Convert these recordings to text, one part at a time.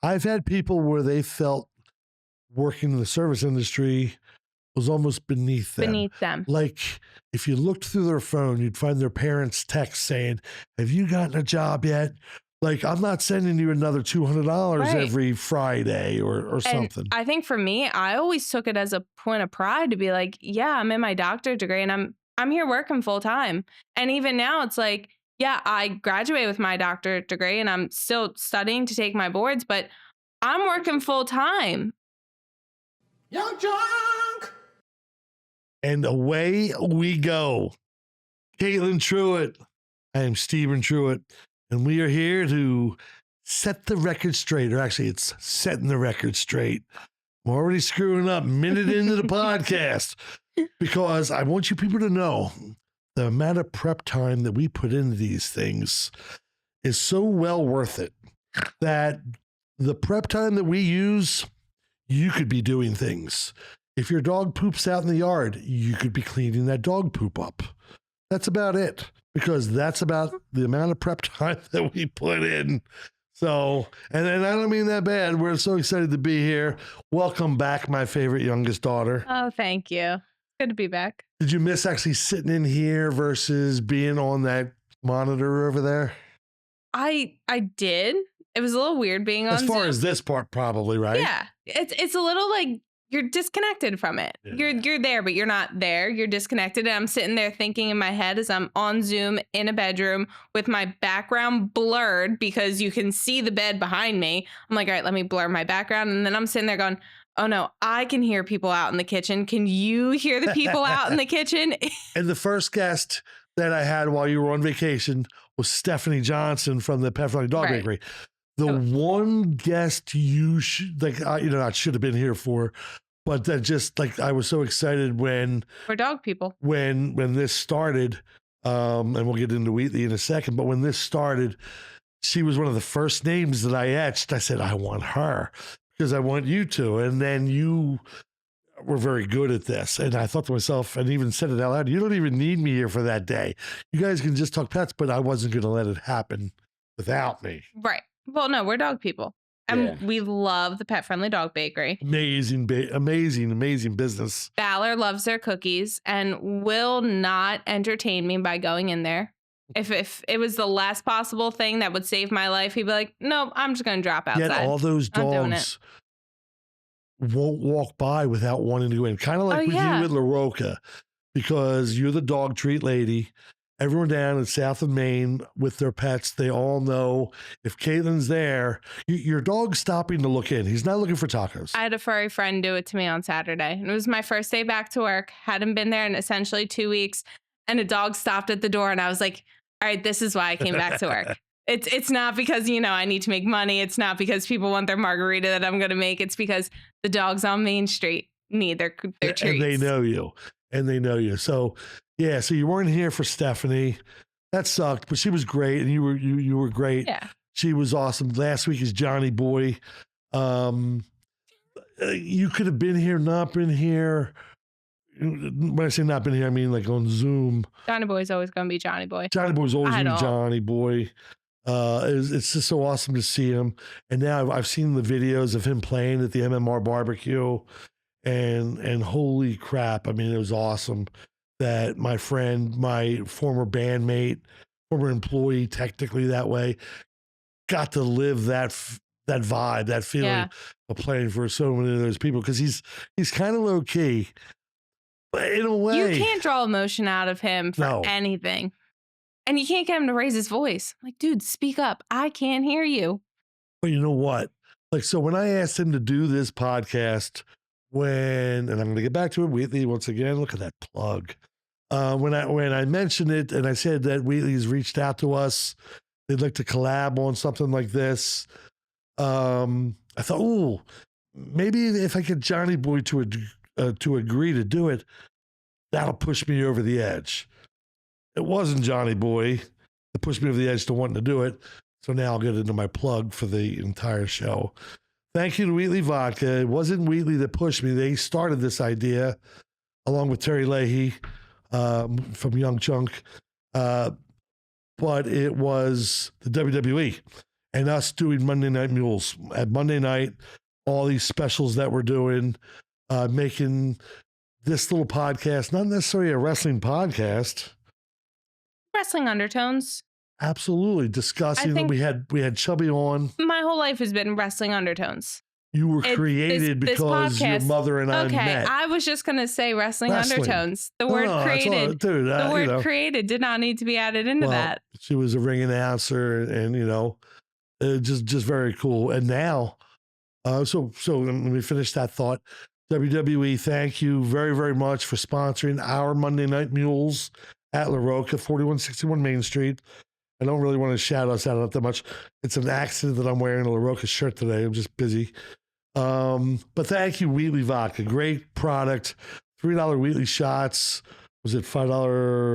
I've had people where they felt working in the service industry was almost beneath them. Like if you looked through their phone, you'd find their parents' text saying, "Have you gotten a job yet?" Like, I'm not sending you another $200 every Friday or something. I think for me, I always took it as a point of pride to be like, yeah, I'm in my doctorate degree and I'm here working full time. And even now it's like, yeah, I graduated with my doctorate degree and I'm still studying to take my boards, but I'm working full time. YUNKJunk! And away we go. Kaitlyn Truitt. I am Stephen Truitt, and we are here to set the record straight, or actually it's setting the record straight. I'm already screwing up a minute into the podcast because I want you people to know the amount of prep time that we put into these things is so well worth it that the prep time that we use, you could be doing things. If your dog poops out in the yard, you could be cleaning that dog poop up. That's about it, because that's about the amount of prep time that we put in. So, and I don't mean that bad. We're so excited to be here. Welcome back, my favorite youngest daughter. Oh, thank you. Good to be back. Did you miss actually sitting in here versus being on that monitor over there? I did. It was a little weird being on as far Zoom. As this part, probably, right? Yeah. It's a little like you're disconnected from it. Yeah. You're there, but you're not there. You're disconnected. And I'm sitting there thinking in my head as I'm on Zoom in a bedroom with my background blurred because you can see the bed behind me. I'm like, all right, let me blur my background. And then I'm sitting there going, oh no, I can hear people out in the kitchen. Can you hear the people out in the kitchen? And the first guest that I had while you were on vacation was Stephanie Johnson from the Pet Friendly Dog Bakery. The one guest you should, like, I should have been here for, but that just like, I was so excited when we're dog people, when this started, and we'll get into Wheatley in a second, but when this started, she was one of the first names that I etched. I said, I want her because I want you to. And then you were very good at this. And I thought to myself, and even said it out loud, you don't even need me here for that day. You guys can just talk pets, but I wasn't going to let it happen without me. Right. Well, no, we're dog people. And we love the Pet Friendly Dog Bakery. Amazing business. Valor loves their cookies and will not entertain me by going in there. If it was the last possible thing that would save my life, he'd be like, no, I'm just going to drop outside. Yet all those dogs won't walk by without wanting to go in. Kind of like with you with LaRocca, because you're the dog treat lady. Everyone down in south of Maine with their pets, they all know if Kaitlyn's there, your dog's stopping to look in. He's not looking for tacos. I had a furry friend do it to me on Saturday. And it was my first day back to work. Hadn't been there in essentially 2 weeks. And a dog stopped at the door. And I was like, all right, this is why I came back to work. It's not because, I need to make money. It's not because people want their margarita that I'm going to make. It's because the dogs on Main Street need their treats. And they know you. So, yeah, so you weren't here for Stephanie. That sucked, but she was great, and you were great. Yeah. She was awesome. Last week is Johnny Boy. You could have been here, not been here. When I say not been here, I mean like on Zoom. Johnny Boy's always going to be Johnny Boy. Johnny Boy's always going to be Johnny Boy. It's just so awesome to see him. And now I've seen the videos of him playing at the MMR BBQ, and holy crap, I mean, it was awesome that my friend, my former bandmate, former employee, technically that way, got to live that vibe, that feeling of playing for so many of those people, because he's kind of low key, but in a way, you can't draw emotion out of him for anything, and you can't get him to raise his voice. Like, dude, speak up! I can't hear you. But you know what? Like, so when I asked him to do this podcast, and I'm going to get back to it, Wheatley, once again, look at that plug. When I mentioned it and I said that Wheatley's reached out to us, they'd like to collab on something like this. I thought, maybe if I get Johnny Boy to agree to do it, that'll push me over the edge. It wasn't Johnny Boy that pushed me over the edge to wanting to do it. So now I'll get into my plug for the entire show. Thank you to Wheatley Vodka. It wasn't Wheatley that pushed me. They started this idea along with Terry Leahy from YUNKJunk. But it was the WWE. and us doing Monday Night Mules. At Monday night, all these specials that we're doing, making this little podcast, not necessarily a wrestling podcast. Wrestling undertones. Absolutely. Discussing. We had Chubby on. My whole life has been wrestling undertones. You were created because your mother and I met. I was just going to say wrestling undertones. The word created. Dude, the word created did not need to be added into that. She was a ring announcer and just very cool. And now, so let me finish that thought. WWE, thank you very, very much for sponsoring our Monday Night Mules at La Roca, 4161 Main Street. I don't really want to shout us out that much. It's an accident that I'm wearing a La Roca shirt today. I'm just busy. But thank you, Wheatley Vodka. Great product. $3 Wheatley shots. Was it $5?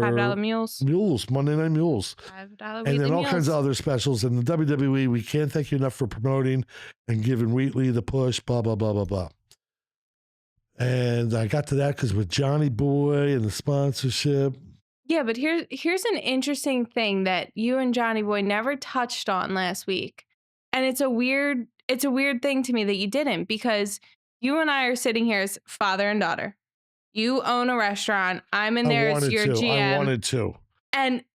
$5 mules. Mules, Monday Night Mules. $5 and then all kinds of other specials. And the WWE, we can't thank you enough for promoting and giving Wheatley the push, blah, blah, blah, blah, blah. And I got to that because with Johnny Boy and the sponsorship. Yeah, but here's an interesting thing that you and Johnny Boy never touched on last week. And it's a weird thing to me that you didn't, because you and I are sitting here as father and daughter. You own a restaurant. I'm in there as your GM. I wanted to. And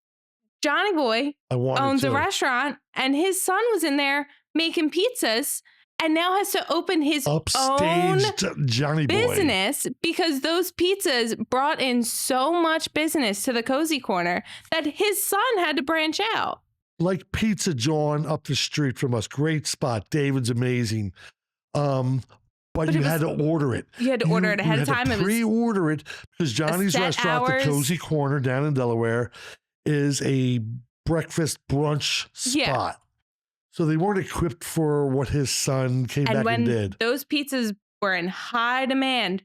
Johnny Boy owns a restaurant, and his son was in there making pizzas and now has to open his own Johnny Boy business because those pizzas brought in so much business to the Cozy Corner that his son had to branch out. Like Pizza John up the street from us. Great spot. David's amazing. But you had to order it. You had to order it ahead of time. You had to pre-order it because Johnny's restaurant, the Cozy Corner down in Delaware, is a breakfast brunch spot. Yeah. So they weren't equipped for what his son came back and did. Those pizzas were in high demand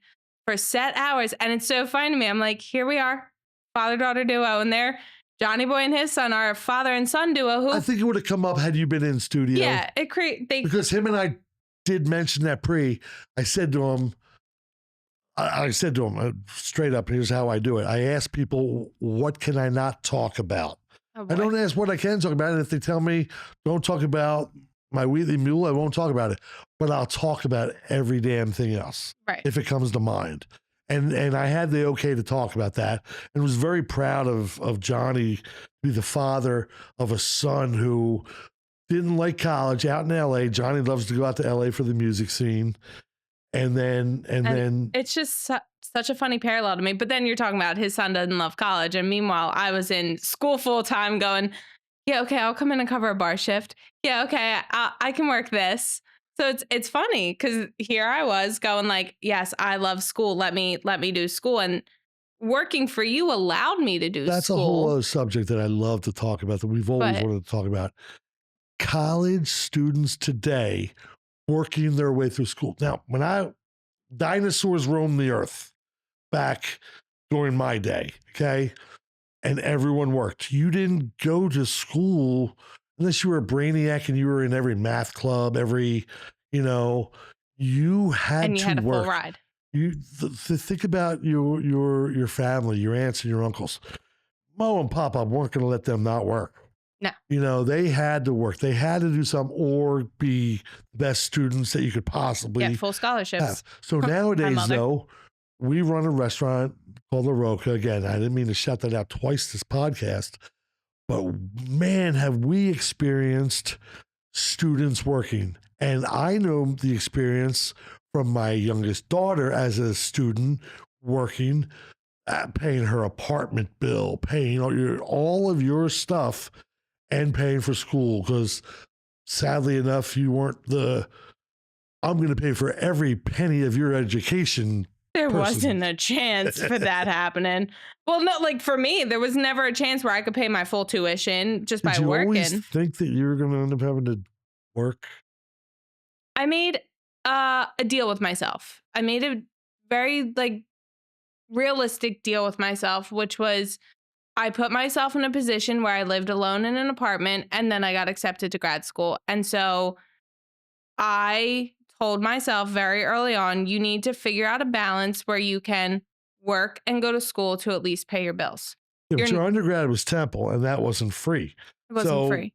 for set hours. And it's so funny to me. I'm like, here we are, father-daughter duo, and there Johnny Boy and his son are a father and son duo. Who I think it would have come up had you been in studio. Yeah, because him and I did mention that I said to him, straight up, here's how I do it. I ask people, what can I not talk about? Oh, I don't ask what I can talk about. And if they tell me, don't talk about my Wheatley Mule, I won't talk about it. But I'll talk about every damn thing else, right, if it comes to mind. And I had the okay to talk about that, and was very proud of Johnny to be the father of a son who didn't like college out in LA. Johnny loves to go out to LA for the music scene. And then it's just such a funny parallel to me. But then you're talking about his son doesn't love college. And meanwhile, I was in school full time going, yeah, okay, I'll come in and cover a bar shift. Yeah, okay, I can work this. So it's funny because here I was going like, yes, I love school. Let me do school. And working for you allowed me to do That's school. A whole other subject that I love to talk about, that we've always wanted to talk about. College students today working their way through school. Now, dinosaurs roamed the earth back during my day, okay? And everyone worked. You didn't go to school unless you were a brainiac and you were in every math club, you had to a work. Full ride. Think about your family, your aunts and your uncles. Mo and Papa weren't going to let them not work. No. They had to work. They had to do something or be the best students that you could possibly get full scholarships. Have. So nowadays, though, we run a restaurant called La Roca. Again, I didn't mean to shout that out twice this podcast, but man, have we experienced students working. And I know the experience from my youngest daughter as a student working, paying her apartment bill, paying all of your stuff, and paying for school, because sadly enough, you weren't I'm going to pay for every penny of your education. There wasn't a chance for that happening. Well, no, like for me, there was never a chance where I could pay my full tuition just by working. Did you always think that you were going to end up having to work? I made a deal with myself. I made a very realistic deal with myself, which was I put myself in a position where I lived alone in an apartment, and then I got accepted to grad school. And so I told myself very early on, you need to figure out a balance where you can work and go to school to at least pay your bills. Yeah, but your undergrad was Temple, and that wasn't free. It wasn't free.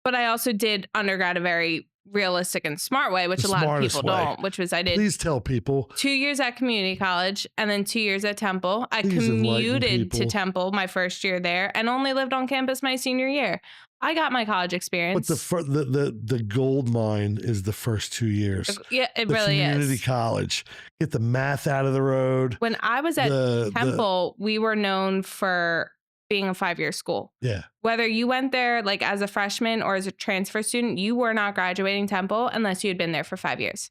But I also did undergrad a very realistic and smart way, which The a lot of smartest people way. don't, which was I did Please tell people. 2 years at community college and then 2 years at Temple. I Please enlighten commuted to people. Temple my first year there and only lived on campus my senior year. I got my college But experience. the gold mine is the first 2 years. Yeah, it The really community is. college. Get the math out of the road. When I was at Temple, we were known for being a 5-year school. Yeah. Whether you went there like as a freshman or as a transfer student, you were not graduating Temple unless you had been there for 5 years.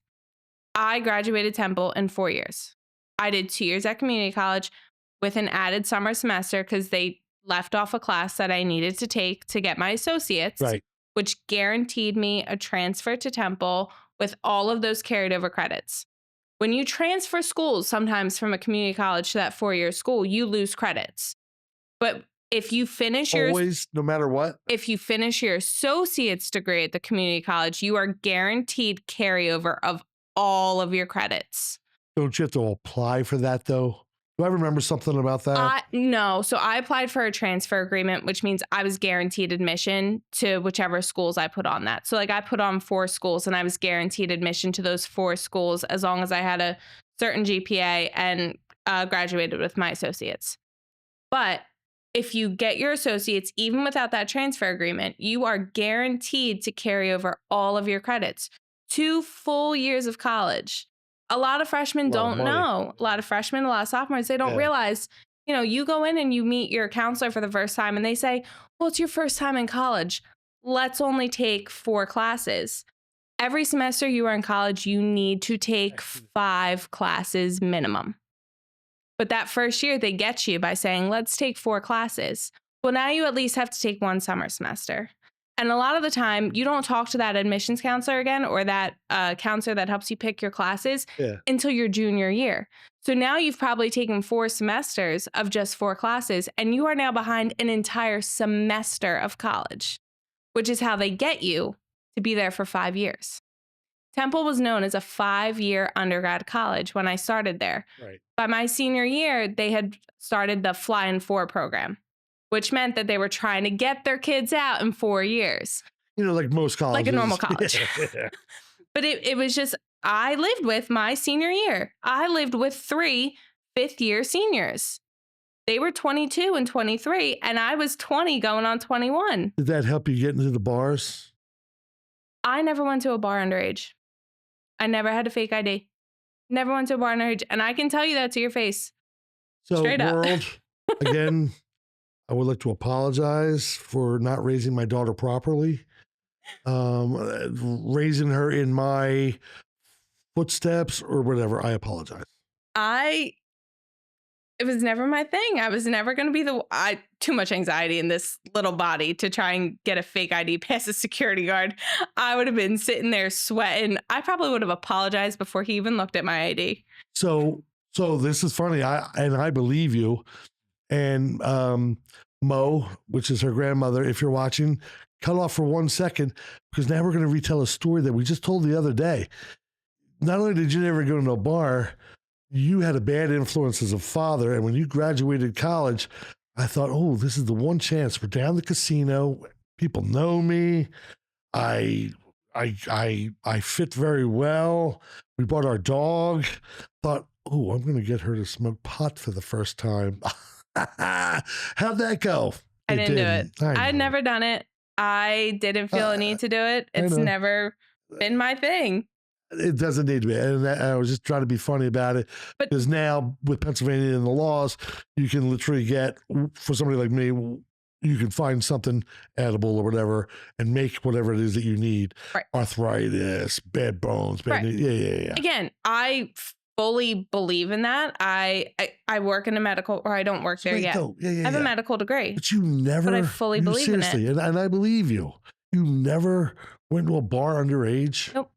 I graduated Temple in 4 years. I did 2 years at community college with an added summer semester because they left off a class that I needed to take to get my associates, Right. which guaranteed me a transfer to Temple with all of those carried over credits. When you transfer schools, sometimes from a community college to that 4-year school, you lose credits. But if you finish Always, no matter what. if you finish your associate's degree at the community college, you are guaranteed carryover of all of your credits. Don't you have to apply for that though? Do I remember something about that? No. So I applied for a transfer agreement, which means I was guaranteed admission to whichever schools I put on that. So like I put on 4 schools and I was guaranteed admission to those 4 schools as long as I had a certain GPA and graduated with my associates. But if you get your associates, even without that transfer agreement, you are guaranteed to carry over all of your credits. 2 full years of college. A lot of freshmen don't know. A lot of freshmen, a lot of sophomores, they don't realize, you go in and you meet your counselor for the first time and they say, well, it's your first time in college. Let's only take 4 classes. Every semester you are in college, you need to take 5 classes minimum. But that first year, they get you by saying, let's take 4 classes. Well, now you at least have to take 1 summer semester. And a lot of the time, you don't talk to that admissions counselor again or that counselor that helps you pick your classes until your junior year. So now you've probably taken 4 semesters of just 4 classes, and you are now behind an entire semester of college, which is how they get you to be there for 5 years. Temple was known as a 5-year undergrad college when I started there. Right. By my senior year, they had started the Fly in 4 program, which meant that they were trying to get their kids out in 4 years. Like most colleges. Like a normal college. But it was just, I lived with my senior year. I lived with 3 fifth-year seniors. They were 22 and 23, and I was 20 going on 21. Did that help you get into the bars? I never went to a bar underage. I never had a fake ID. Never went to a bar underage. And I can tell you that to your face. So, straight up. world, again, I would like to apologize for not raising my daughter properly. Raising her in my footsteps or whatever. I apologize. It was never my thing. I was never going to be too much anxiety in this little body to try and get a fake ID past a security guard. I would have been sitting there sweating. I probably would have apologized before he even looked at my ID. So this is funny. I believe you. And Mo, which is her grandmother, if you're watching, cut off for 1 second because now we're going to retell a story that we just told the other day. Not only did you never go to a bar, you had a bad influence as a father. And when you graduated college, I thought, oh, this is the one chance. We're down the casino. People know me. I fit very well. We bought our dog. Thought, oh, I'm going to get her to smoke pot for the first time. How'd that go? I didn't do it. I'd never done it. I didn't feel a need to do it. It's never been my thing. It doesn't need to be. And I was just trying to be funny about it. Because now with Pennsylvania and the laws, you can literally get, for somebody like me, you can find something edible or whatever and make whatever it is that you need. Right. Arthritis, bad bones, bad knees. Yeah. Again, I fully believe in that. I work in a medical, or I don't work there yet. I have a medical degree. But you never. But I fully believe in it. And I believe you. You never went to a bar underage? Nope.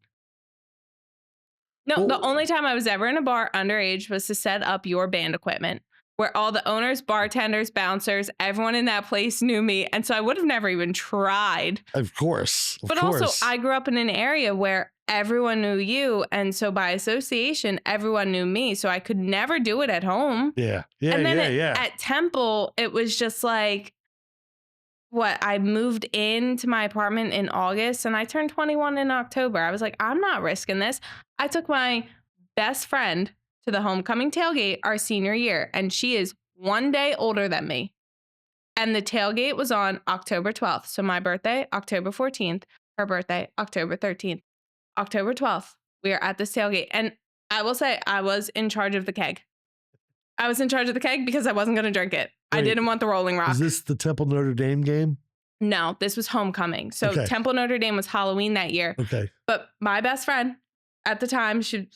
No, the only time I was ever in a bar underage was to set up your band equipment, where all the owners, bartenders, bouncers, everyone in that place knew me. And so I would have never even tried. Of course. But also, I grew up in an area where everyone knew you. And so by association, everyone knew me. So I could never do it at home. Yeah. And then at Temple, it was just like, I moved into my apartment in August and I turned 21 in October. I was like, I'm not risking this. I took my best friend to the homecoming tailgate our senior year, and she is 1 day older than me. And the tailgate was on October 12th. So my birthday, October 14th, her birthday, October 13th. October 12th, we are at this tailgate. And I will say I was in charge of the keg. I was in charge of the keg because I wasn't going to drink it. Wait, I didn't want the Rolling Rock. Is this the Temple Notre Dame game? No, this was homecoming. So Okay. Temple Notre Dame was Halloween that year. Okay. But my best friend at the time, she's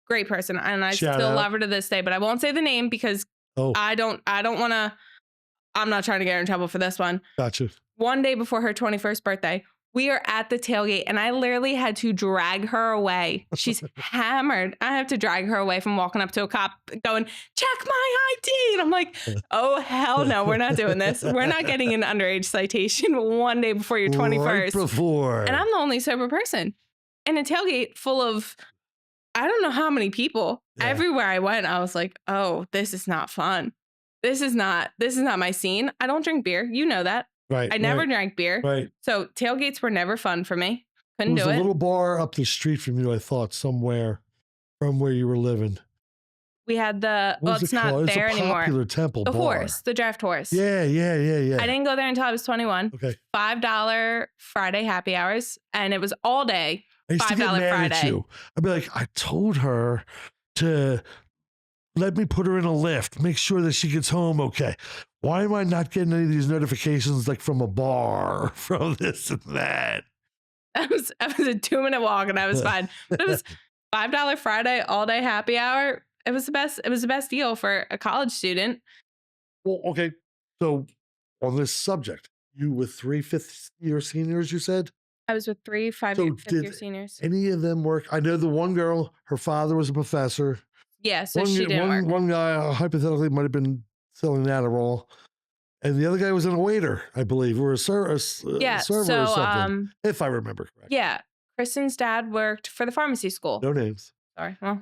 great person, and I Shout still out. love her to this day, but I won't say the name because I don't want to, I'm not trying to get her in trouble for this one. Gotcha. 1 day before her 21st birthday, we are at the tailgate and I literally had to drag her away. She's hammered. I have to drag her away from walking up to a cop going, check my ID. And I'm like, oh, hell no, we're not doing this. We're not getting an underage citation 1 day before your 21st. Right before. And I'm the only sober person. And a tailgate full of, I don't know how many people. Yeah. Everywhere I went, I was like, oh, this is not fun. This is not my scene. I don't drink beer. You know that. Right. I never drank beer. Right. So tailgates were never fun for me. Couldn't do it. There was a little bar up the street from you, I thought, somewhere from where you were living. We had the, well, it's not there anymore. Popular Temple the bar. horse, the draft horse. Yeah. I didn't go there until I was 21. Okay. $5 Friday happy hours. And it was all day. I used to get mad Friday. At you. I'd be like, I told her to let me put her in a lift, make sure that she gets home okay. Why am I not getting any of these notifications like from a bar, from this and that? That was a 2-minute walk and I was fine. But it was $5 Friday all day happy hour. It was the best. It was the best deal for a college student. Well, okay. So on this subject, you with 3 fifth-year seniors, you said? I was with 3 5-year seniors. Any of them work? I know the one girl, her father was a professor. Yeah, so she didn't work. One guy hypothetically might have been selling Adderall, and the other guy was a waiter, I believe, or a server or something, if I remember correctly. Yeah, Kristen's dad worked for the pharmacy school. No names. Sorry. Well,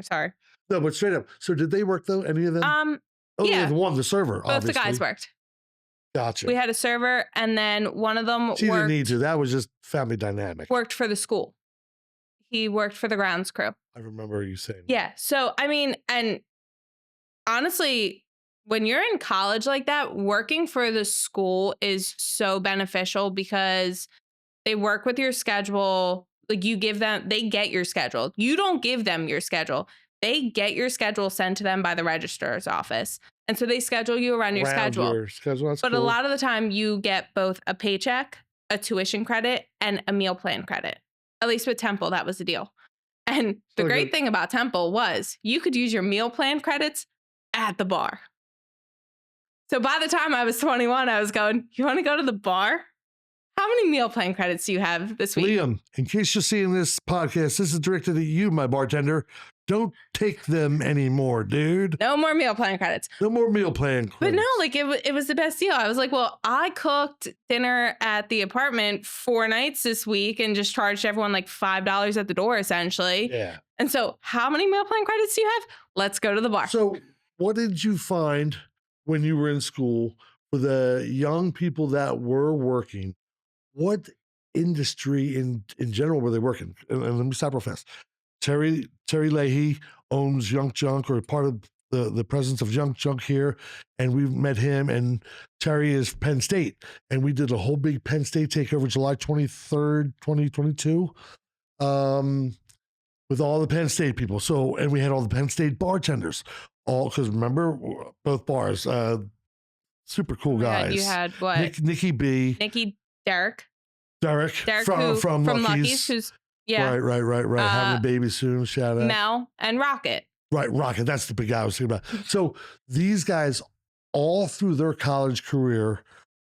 sorry. No, but straight up. So did they work though? Any of them? Yeah. The one, the server. Both obviously. the guys worked. Gotcha. We had a server, and then one of them She didn't need to. That was just family dynamic. Worked for the school. He worked for the grounds crew. I remember you saying. Yeah. So, I mean, and honestly, when you're in college like that, working for the school is so beneficial because they work with your schedule. Like they get your schedule. You don't give them your schedule. They get your schedule sent to them by the registrar's office. And so they schedule you around your schedule. But a lot of the time you get both a paycheck, a tuition credit, and a meal plan credit. At least with Temple, that was the deal. And the great thing about Temple was you could use your meal plan credits at the bar. So by the time I was 21, I was going, you want to go to the bar? How many meal plan credits do you have this week? Liam, in case you're seeing this podcast, this is directed at you, my bartender. Don't take them anymore, dude. No more meal plan credits. No more meal plan credits. But no, like it was the best deal. I was like, well, I cooked dinner at the apartment 4 nights this week and just charged everyone like $5 at the door, essentially. Yeah. And so how many meal plan credits do you have? Let's go to the bar. So what did you find when you were in school for the young people that were working? What industry in general were they working? And let me stop real fast. Terry Leahy owns YUNKJunk, or part of the presence of YUNKJunk here, and we've met him. And Terry is Penn State, and we did a whole big Penn State takeover July 23rd, 2022, with all the Penn State people. So, and we had all the Penn State bartenders, all because remember both bars, super cool guys. You had what? Nikki B, Derek from Lucky's. Who's right. Having a baby soon. Shout out. Mel and Rocket. Right, Rocket. That's the big guy I was thinking about. So these guys, all through their college career,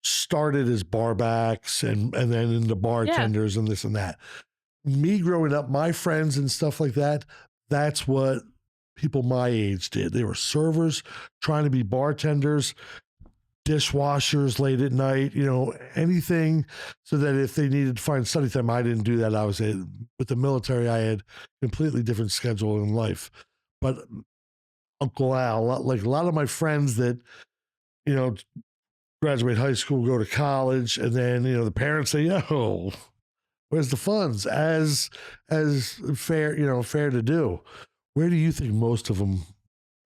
started as barbacks and then into bartenders and this and that. Me growing up, my friends and stuff like that, that's what people my age did. They were servers, trying to be bartenders, dishwashers late at night, anything so that if they needed to find study time. I didn't do that. I was with the military. I had completely different schedule in life. But Uncle Al, like a lot of my friends that, graduate high school, go to college, and then the parents say, "Yo, where's the funds?" As fair, fair to do. Where do you think most of them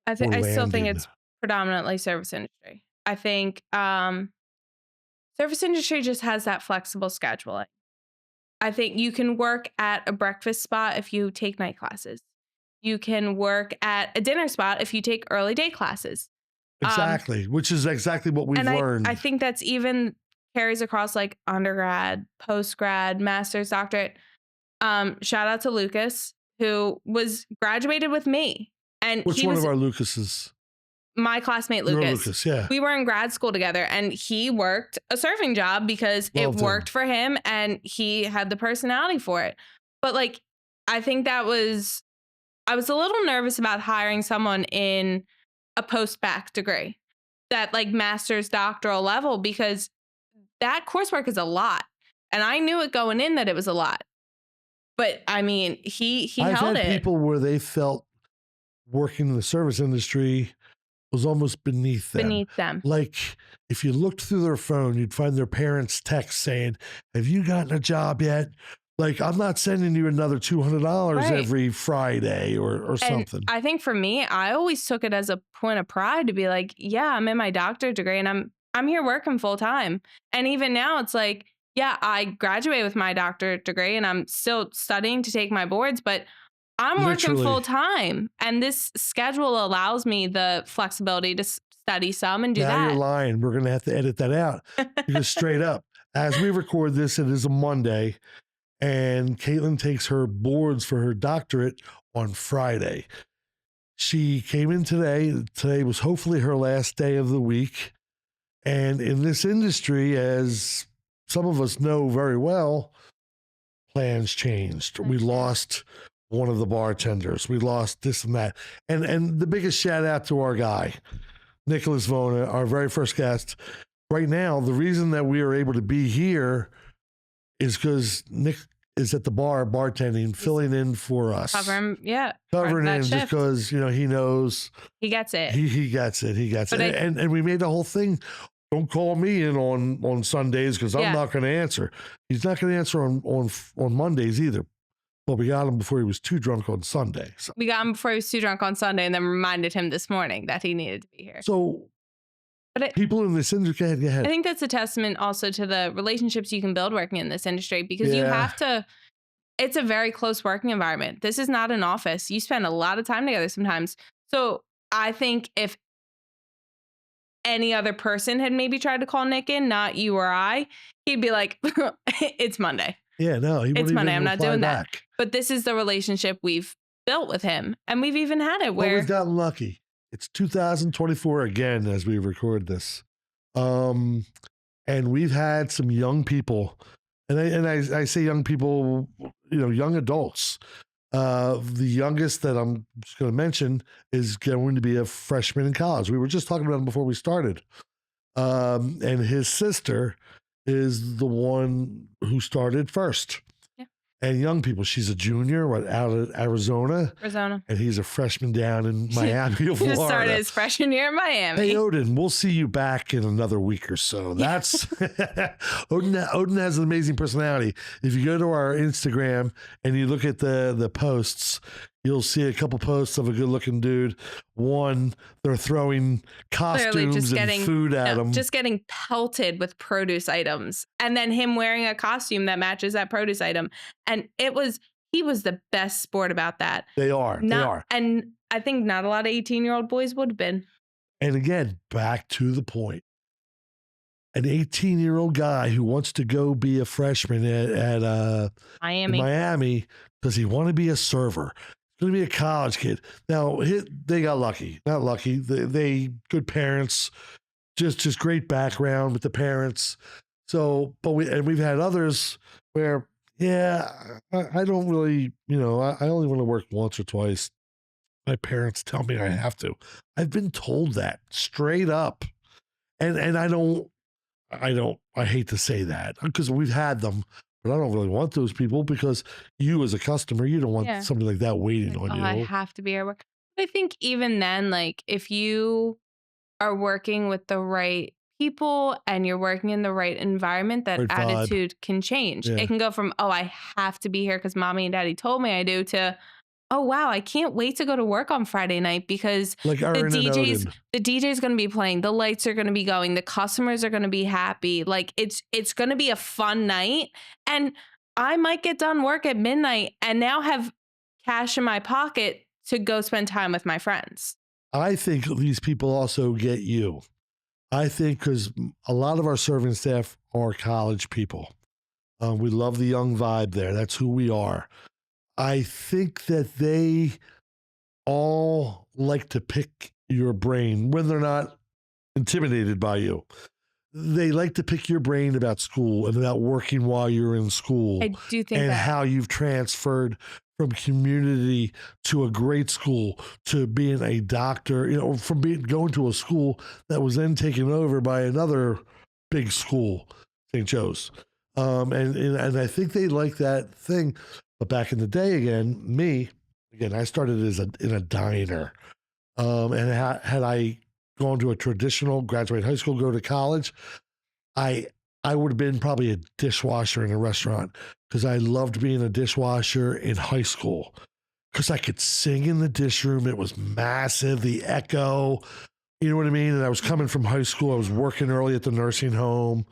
I still think it's predominantly service industry. I think service industry just has that flexible scheduling. I think you can work at a breakfast spot if you take night classes. You can work at a dinner spot if you take early day classes. Exactly, which is exactly what we've learned. I think that's even carries across like undergrad, post-grad, master's, doctorate. Shout out to Lucas, who was graduated with me. And which one of our Lucases? My classmate Lucas. Lucas, yeah. We were in grad school together, and he worked a surfing job because it worked for him and he had the personality for it. But like, I think I was a little nervous about hiring someone in a post-bac degree, that like master's, doctoral level, because that coursework is a lot. And I knew it going in that it was a lot. But I mean, he held it. I've had people where they felt working in the service industry was almost beneath them. Like if you looked through their phone, you'd find their parents' text saying, "Have you gotten a job yet? Like, I'm not sending you another $200 every Friday or something." I think for me, I always took it as a point of pride to be like, yeah, I'm in my doctorate degree and I'm here working full time. And even now it's like, yeah, I graduated with my doctorate degree and I'm still studying to take my boards, but I'm working full time. And this schedule allows me the flexibility to study some and do that. Now you're lying. We're going to have to edit that out. Because straight up, as we record this, it is a Monday. And Kaitlyn takes her boards for her doctorate on Friday. She came in today. Today was hopefully her last day of the week. And in this industry, as some of us know very well, plans changed. We lost one of the bartenders. We lost this and that. And the biggest shout out to our guy, Nicholas Vona, our very first guest. Right now, the reason that we are able to be here is because Nick is at the bar bartending, filling in for us. Covering in just because, he knows. He gets it. He gets it. And we made the whole thing, don't call me in on Sundays because I'm not going to answer. He's not going to answer on Mondays either. Well, we got him before he was too drunk on Sunday. So. We got him before he was too drunk on Sunday and then reminded him this morning that he needed to be here. So people in this industry, go ahead. I think that's a testament also to the relationships you can build working in this industry, because you have to, it's a very close working environment. This is not an office. You spend a lot of time together sometimes. So I think if any other person had maybe tried to call Nick in, not you or I, he'd be like, it's Monday. Yeah, no, it's Monday. I'm not doing that. But this is the relationship we've built with him. And we've even had it where we've gotten lucky. It's 2024 again as we record this. And we've had some young people, and I say young people, young adults. The youngest that I'm just going to mention is going to be a freshman in college. We were just talking about him before we started. And his sister is the one who started first. Yeah. And young people, she's a junior out of Arizona. And he's a freshman down in Miami, Florida. He just started his freshman year in Miami. Hey, Odin, we'll see you back in another week or so. That's Odin has an amazing personality. If you go to our Instagram and you look at the posts, you'll see a couple posts of a good-looking dude. One, they're throwing costumes and food at him. Just getting pelted with produce items. And then him wearing a costume that matches that produce item. And he was the best sport about that. They are. And I think not a lot of 18-year-old boys would have been. And again, back to the point. An 18-year-old guy who wants to go be a freshman at Miami because he want to be a server. Going to be a college kid. Now, they got lucky. Not lucky. They good parents, just great background with the parents. So, we've had others where, I don't really, I only want to work once or twice. My parents tell me I have to. I've been told that straight up. And I hate to say that because we've had them. But I don't really want those people because you as a customer, you don't want something like that waiting on you. I have to be at work. I think even then, like if you are working with the right people and you're working in the right environment, that Right vibe. attitude can change. Yeah. It can go from, oh, I have to be here because mommy and daddy told me I do, to, oh wow, I can't wait to go to work on Friday night because Like Aaron and Odin. the DJ's going to be playing, the lights are going to be going, the customers are going to be happy. Like it's going to be a fun night, and I might get done work at midnight and now have cash in my pocket to go spend time with my friends. I think these people also get you. I think because a lot of our serving staff are college people. We love the young vibe there. That's who we are. I think that they all like to pick your brain when they're not intimidated by you. They like to pick your brain about school and about working while you're in school. I do think and that. how you've transferred from community to a great school to being a doctor, from going to a school that was then taken over by another big school, St. Joe's. And I think they like that thing. But back in the day, I started in a diner. And had I gone to a traditional, graduate high school, go to college, I would have been probably a dishwasher in a restaurant, because I loved being a dishwasher in high school because I could sing in the dish room. It was massive, the echo, you know what I mean? And I was coming from high school. I was working early at the nursing home,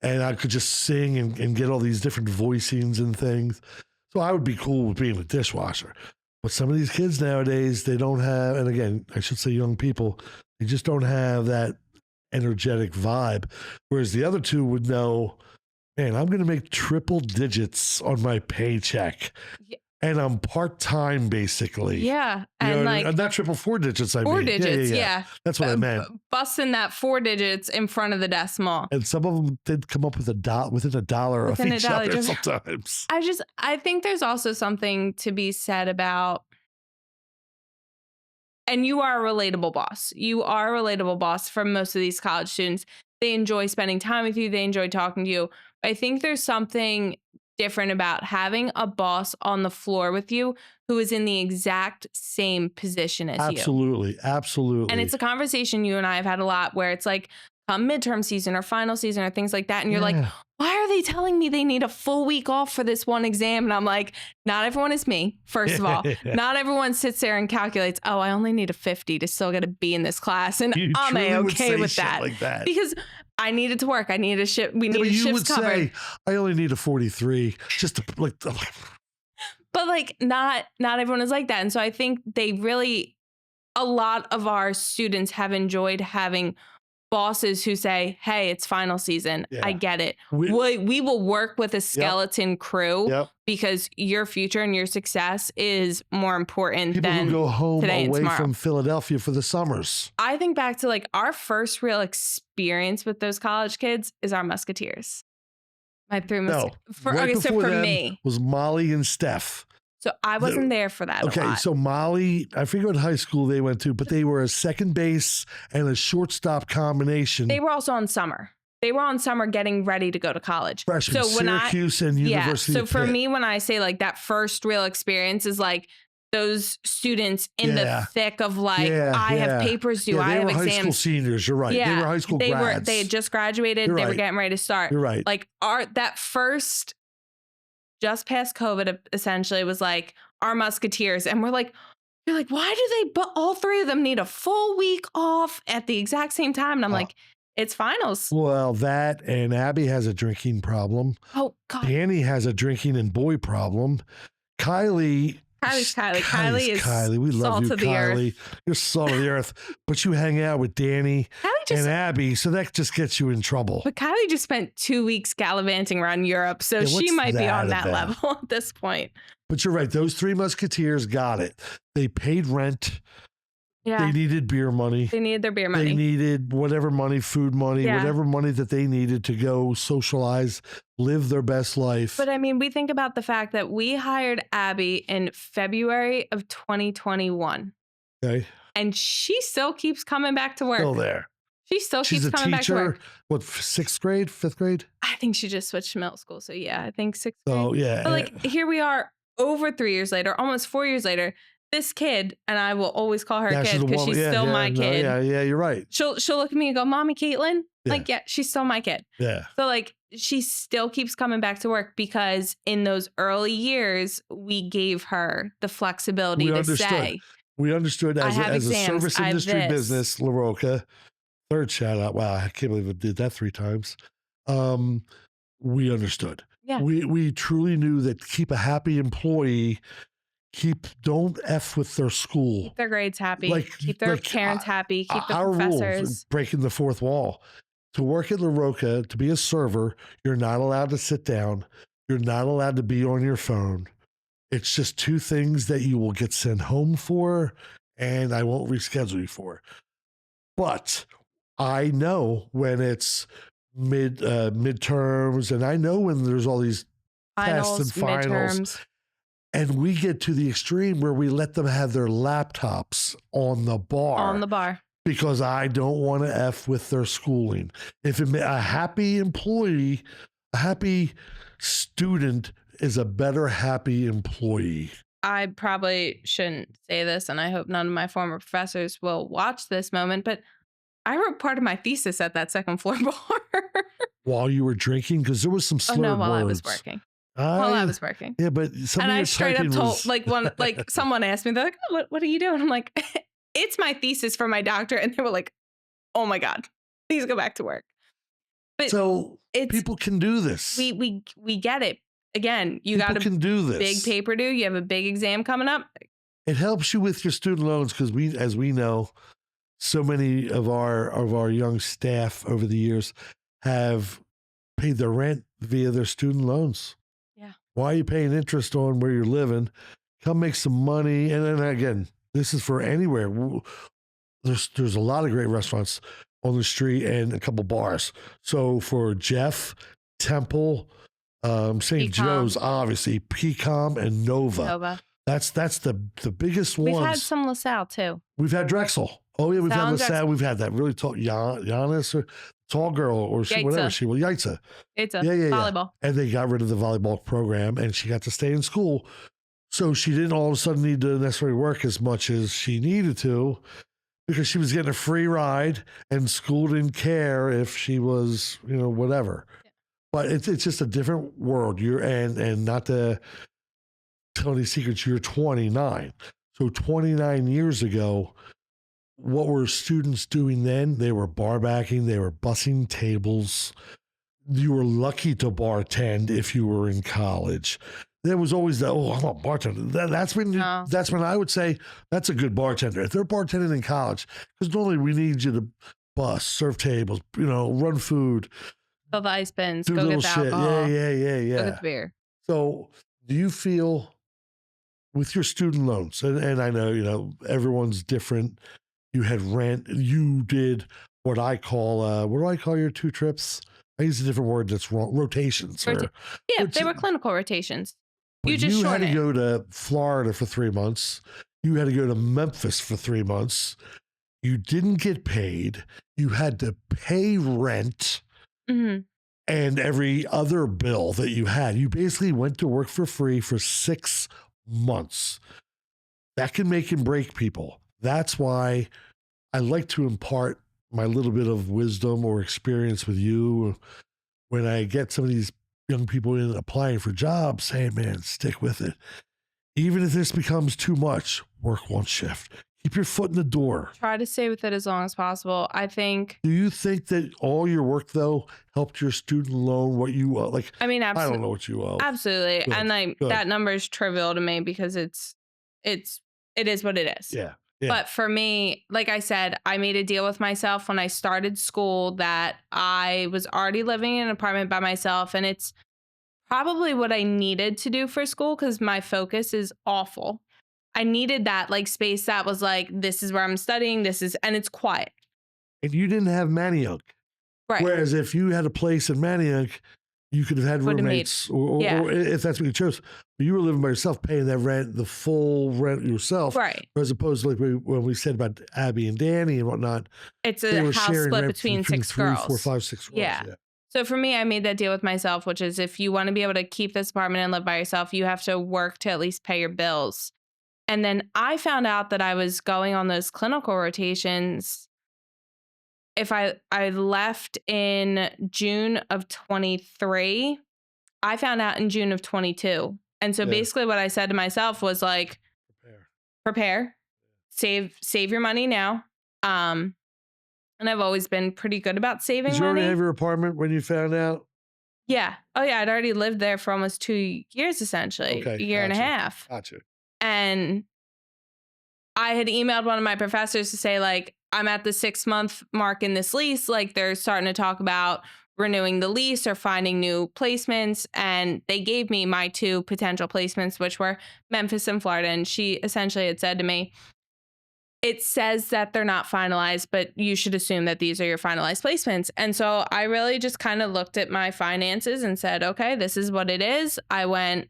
and I could just sing and get all these different voicings and things. So I would be cool with being a dishwasher. But some of these kids nowadays, they don't have, and again, I should say young people, they just don't have that energetic vibe. Whereas the other two would know, man, I'm going to make triple digits on my paycheck. Yeah. And I'm part-time, basically. Yeah. And not triple, 4 digits, I mean. 4 digits, yeah. That's what I meant. Busting that 4 digits in front of the decimal. And some of them did come up with within a dollar of each other sometimes. I think there's also something to be said about, and you are a relatable boss. You are a relatable boss for most of these college students. They enjoy spending time with you. They enjoy talking to you. I think there's something different about having a boss on the floor with you who is in the exact same position as you. Absolutely. And it's a conversation you and I have had a lot, where it's like, come midterm season or final season or things like that. And you're like, why are they telling me they need a full week off for this one exam? And I'm like, not everyone is me. First of all, not everyone sits there and calculates, oh, I only need a 50 to still get a B in this class. And I'm okay with that. Like that. Because I needed to work. I needed a shift. We needed shifts covered. Say, I only need a 43 just to like. But like, not everyone is like that. And so I think a lot of our students have enjoyed having bosses who say, hey, it's final season. Yeah. I get it. We will work with a skeleton crew because your future and your success is more important People than who go home today away and tomorrow. From Philadelphia for the summers. I think back to like our first real experience with those college kids is our Musketeers. My 3 Musketeers. So for me was Molly and Steph. So I wasn't there for that. Okay, so Molly, I forget what high school they went to, but they were a second base and a shortstop combination. They were also on summer. They were on summer getting ready to go to college. Freshmen, so Syracuse and University So of for Pitt. me, when I say like that first real experience is like those students in the thick of like, I have papers due, I have exams. They were high school seniors, you're right. They were high school grads. They had just graduated. They were getting ready to start. You're right. Like that first, just past COVID, essentially was like our Musketeers. And you're like, why do they, all three of them need a full week off at the exact same time? And I'm like, it's finals. Well, that, and Abby has a drinking problem. Oh, God. Danny has a drinking and boy problem. Kylie's Kylie is Kylie. We love you, Kylie. You're salt of the earth. But you hang out with Danny and Abby, so that just gets you in trouble. But Kylie just spent 2 weeks gallivanting around Europe, so she might be on that level at this point. But you're right. Those 3 Musketeers got it. They paid rent. Yeah. They needed beer money. They needed their beer money. They needed whatever money, food money, whatever money that they needed to go socialize, live their best life. But I mean, we think about the fact that we hired Abby in February of 2021. Okay. And she still keeps coming back to work. Still there. She still keeps coming back to work. What, 6th grade, 5th grade? I think she just switched to middle school. So yeah, I think 6th grade. Oh, yeah. But like, here we are over 3 years later, almost 4 years later. This kid, and I will always call her a kid because she's still my kid. Yeah, you're right. She'll look at me and go, Mommy, Kaitlyn, Yeah. Like, yeah, she's still my kid. Yeah. So like she still keeps coming back to work because in those early years, we gave her the flexibility We to understood. say, We understood I as have a exams, service I have industry this. business, LaRocca. Third shout out. Wow, I can't believe I did that 3 times. We understood. Yeah. We truly knew that keep a happy employee, don't F with their school. Keep their grades happy, keep their parents happy, keep the our professors. rules, breaking the fourth wall. To work at LaRocca, to be a server, you're not allowed to sit down. You're not allowed to be on your phone. It's just 2 things that you will get sent home for, and I won't reschedule you for. But I know when it's midterms, and I know when there's all these tests and finals, midterms. and we get to the extreme where we let them have their laptops on the bar. Because I don't want to F with their schooling. If a happy employee, a happy student is a better happy employee. I probably shouldn't say this, and I hope none of my former professors will watch this moment, but I wrote part of my thesis at that second floor bar. While you were drinking? Because there was some slurred words. While I was working. While I was working. Yeah, but some and of your I straight up told, was... someone asked me, they're like, oh, what are you doing? I'm like, it's my thesis for my doctorate. And they were like, oh my God, please go back to work. But so people can do this. We get it. Again, you got can do this. Big paper due. You have a big exam coming up. It helps you with your student loans because as we know, so many of our young staff over the years have paid their rent via their student loans. Yeah. Why are you paying interest on where you're living? Come make some money. And then again, this is for anywhere. There's a lot of great restaurants on the street and a couple bars. So for Jeff, Temple, St. Joe's, obviously, PCOM and Nova. That's the biggest ones. We've had some LaSalle too. We've had Drexel. Oh yeah, we've had LaSalle. We've had that really tall Giannis or tall girl or whatever she was. Yaitza. Volleyball. And they got rid of the volleyball program, and she got to stay in school. So she didn't all of a sudden need to necessarily work as much as she needed to, because she was getting a free ride, and school didn't care if she was, whatever. Yeah. But it's just a different world. And not to tell any secrets, you're 29. So 29 years ago, what were students doing then? They were barbacking, they were bussing tables. You were lucky to bartend if you were in college. There was always that, I'm a bartender. That's when I would say that's a good bartender. If they're bartending in college, because normally we need you to bus, serve tables, run food. Fill the ice bins, go get the alcohol. Yeah. Go get the beer. So do you feel with your student loans, and I know, everyone's different. You had rent. You did what I call, what do I call your 2 trips? I use a different word that's wrong. Rotations. They were clinical rotations. You had to go to Florida for 3 months. You had to go to Memphis for 3 months. You didn't get paid. You had to pay rent and every other bill that you had. You basically went to work for free for 6 months. That can make and break people. That's why I like to impart my little bit of wisdom or experience with you when I get some of these young people in applying for jobs, saying, man, stick with it. Even if this becomes too much, work one shift. Keep your foot in the door. Try to stay with it as long as possible. I think. Do you think that all your work, though, helped your student loan, what you owe? I mean, absolutely. I don't know what you owe. Absolutely. Good. And that number is trivial to me because it is what it is. Yeah. But for me, like I said, I made a deal with myself when I started school that I was already living in an apartment by myself. And it's probably what I needed to do for school because my focus is awful. I needed that space that was this is where I'm studying. And it's quiet. And you didn't have Manayunk. Right. Whereas if you had a place in Manayunk, you could have had roommates or if that's what you chose. But you were living by yourself, paying that rent, the full rent yourself. Right. As opposed to when we said about Abby and Danny and whatnot. It's a house split between 6 3, girls. 4, 5, 6 girls. Yeah. So for me, I made that deal with myself, which is if you want to be able to keep this apartment and live by yourself, you have to work to at least pay your bills. And then I found out that I was going on those clinical rotations if I left in June of 23, I found out in June of 22. And so basically what I said to myself was like, prepare, save your money now. And I've always been pretty good about saving money. Did you already money. have your apartment when you found out? Yeah. Oh yeah. I'd already lived there for almost 2 years, essentially, a year and a half. Gotcha. And I had emailed one of my professors to say, like, I'm at the 6-month mark in this lease. Like, they're starting to talk about renewing the lease or finding new placements. And they gave me my 2 potential placements, which were Memphis and Florida. And she essentially had said to me, it says that they're not finalized, but you should assume that these are your finalized placements. And so I really just kind of looked at my finances and said, okay, this is what it is. I went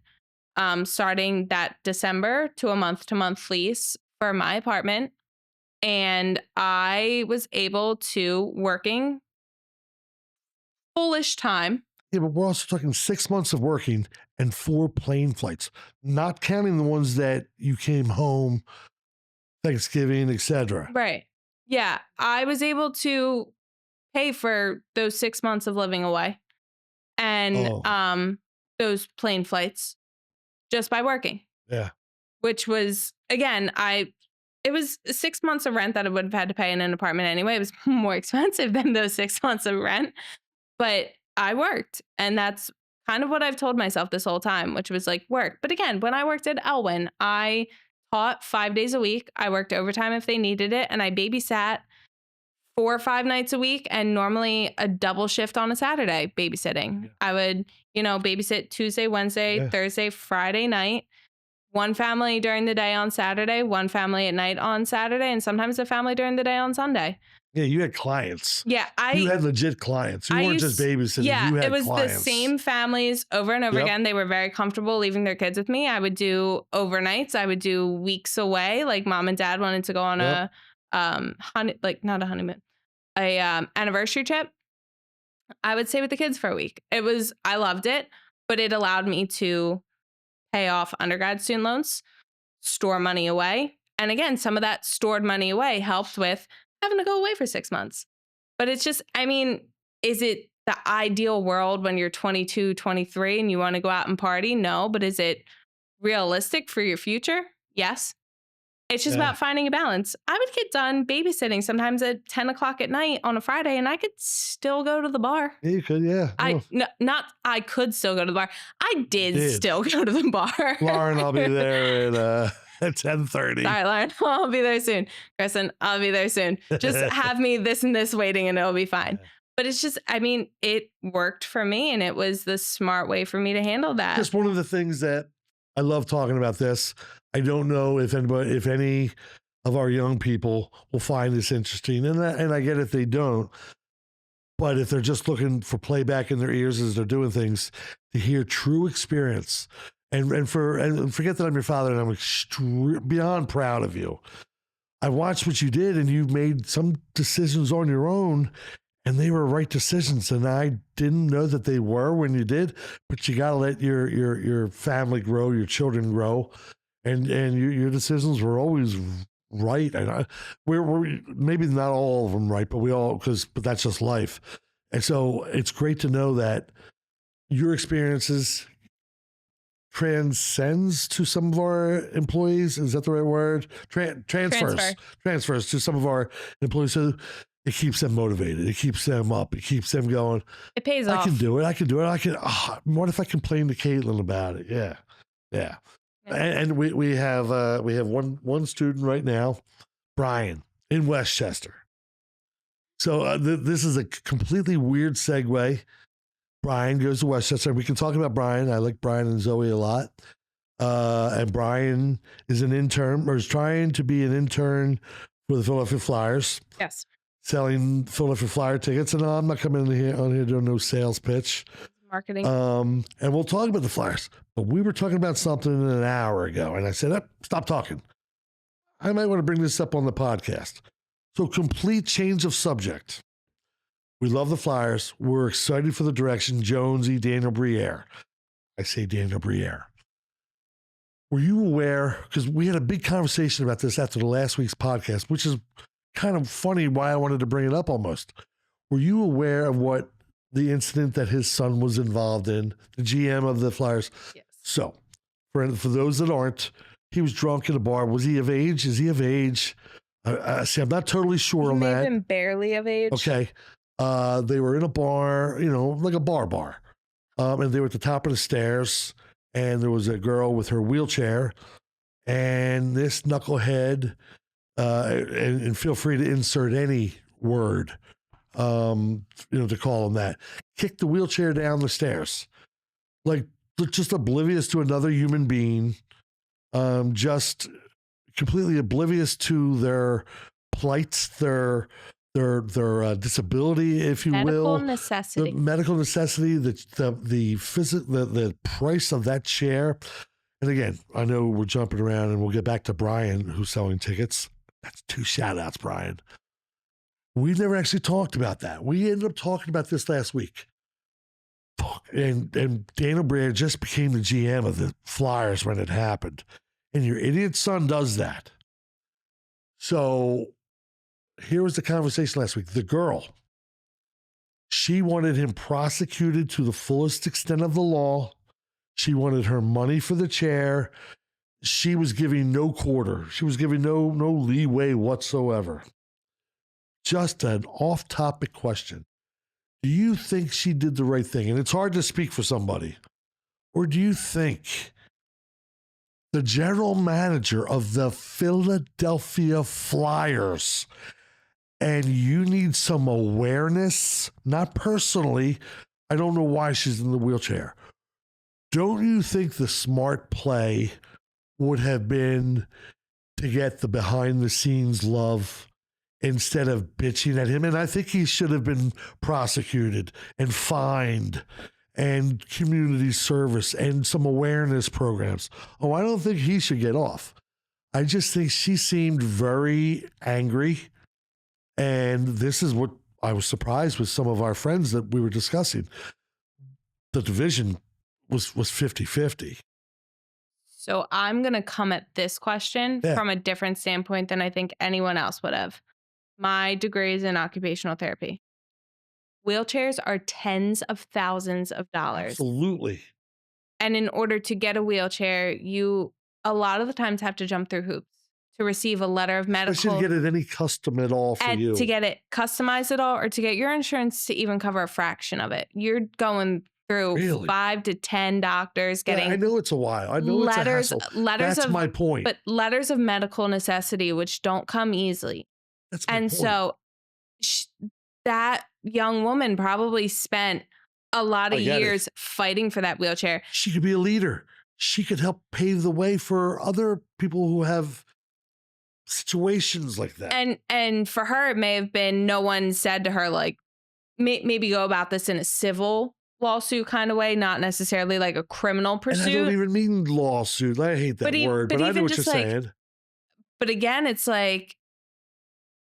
starting that December to a month-to-month lease for my apartment. And I was able to, working full-ish time. Yeah, but we're also talking 6 months of working and 4 plane flights, not counting the ones that you came home, Thanksgiving, etc. Right. Yeah. I was able to pay for those 6 months of living away and those plane flights just by working. Yeah. Which was, again, it was 6 months of rent that I would have had to pay in an apartment anyway. It was more expensive than those 6 months of rent, but I worked. And that's kind of what I've told myself this whole time, which was like, work. But again, when I worked at Elwyn, I taught 5 days a week. I worked overtime if they needed it. And I babysat 4 or 5 nights a week, and normally a double shift on a Saturday babysitting. Yeah. I would, babysit Tuesday, Wednesday, Thursday, Friday night. One family during the day on Saturday, one family at night on Saturday, and sometimes a family during the day on Sunday. Yeah, you had clients. Yeah, you had legit clients. You weren't just babysitting. Yeah, you had it was clients. the same families over and over again. They were very comfortable leaving their kids with me. I would do overnights. I would do weeks away. Like mom and dad wanted to go on a not a honeymoon, anniversary trip. I would stay with the kids for a week. I loved it, but it allowed me to pay off undergrad student loans, store money away. And again, some of that stored money away helped with having to go away for 6 months. But it's just, is it the ideal world when you're 22, 23 and you want to go out and party? No. But is it realistic for your future? Yes. It's just about finding a balance. I would get done babysitting sometimes at 10 o'clock at night on a Friday, and I could still go to the bar. Yeah, you could, yeah. I could still go to the bar. I did still go to the bar. Lauren, I'll be there at 10:30. Sorry, Lauren. I'll be there soon. Kristen, I'll be there soon. Just have me this and this waiting and it'll be fine. But it's just, it worked for me, and it was the smart way for me to handle that. Just one of the things that I love talking about this. I don't know if any of our young people will find this interesting, and I get if they don't. But if they're just looking for playback in their ears as they're doing things, to hear true experience, and forget that I'm your father, and I'm beyond proud of you. I watched what you did, and you made some decisions on your own, and they were right decisions. And I didn't know that they were when you did, but you got to let your family grow, your children grow. And your decisions were always right. And we're maybe not all of them right, but but that's just life. And so it's great to know that your experiences transcends to some of our employees. Is that the right word? Transfers to some of our employees. So it keeps them motivated. It keeps them up. It keeps them going. It pays off. I can do it. What if I complain to Kaitlyn about it? Yeah. And we have one student right now, Brian, in Westchester. So this is a completely weird segue. Brian goes to Westchester. We can talk about Brian. I like Brian and Zoe a lot. And Brian is an intern, or is trying to be an intern for the Philadelphia Flyers. Yes. Selling Philadelphia Flyer tickets. And I'm not coming on here doing no sales pitch. Marketing. And we'll talk about the Flyers. But we were talking about something an hour ago, and I said, stop talking. I might want to bring this up on the podcast. So complete change of subject. We love the Flyers. We're excited for the direction Jonesy, Daniel Brier. I say Daniel Brier. Were you aware, because we had a big conversation about this after the last week's podcast, which is kind of funny why I wanted to bring it up almost. Were you aware of what the incident that his son was involved in, the GM of the Flyers? Yes. So, for those that aren't, he was drunk in a bar. Was he of age? Is he of age? See, I'm not totally sure He on may that. have been barely of age. Okay. They were in a bar, like a bar. And they were at the top of the stairs, and there was a girl with her wheelchair, and this knucklehead, and feel free to insert any word, to call him that, kicked the wheelchair down the stairs, like just oblivious to another human being, just completely oblivious to their plights, their disability, if you will, necessity. the medical necessity, the price of that chair. And again, I know we're jumping around, and we'll get back to Brian, who's selling tickets. That's 2 shout outs, Brian. We never actually talked about that. We ended up talking about this last week. And Daniel Brier just became the GM of the Flyers when it happened. And your idiot son does that. So here was the conversation last week. The girl, she wanted him prosecuted to the fullest extent of the law. She wanted her money for the chair. She was giving no quarter. She was giving no leeway whatsoever. Just an off-topic question. Do you think she did the right thing? And it's hard to speak for somebody. Or do you think the general manager of the Philadelphia Flyers, and you need some awareness, not personally, I don't know why she's in the wheelchair. Don't you think the smart play would have been to get the behind the scenes love instead of bitching at him? And I think he should have been prosecuted and fined and community service and some awareness programs. Oh, I don't think he should get off. I just think she seemed very angry. And this is what I was surprised with some of our friends that we were discussing. The division was 50-50. So I'm going to come at this question from a different standpoint than I think anyone else would have. My degree is in occupational therapy. Wheelchairs are tens of thousands of dollars. Absolutely. And in order to get a wheelchair, you a lot of the times have to jump through hoops to receive a letter of medical. Especially to get it any custom at all for you. To get it customized at all, or to get your insurance to even cover a fraction of it. You're going through 5 to 10 doctors getting. I know it's a while. I know letters, it's a hassle. Letters That's of my point. But letters of medical necessity, which don't come easily. That's my point. So that young woman probably spent a lot of years fighting for that wheelchair. She could be a leader. She could help pave the way for other people who have situations like that. And for her, it may have been no one said to her, like, maybe go about this in a civil lawsuit kind of way, not necessarily like a criminal pursuit. And I don't even mean lawsuit. I hate that word, but I know what you're saying. But again, it's like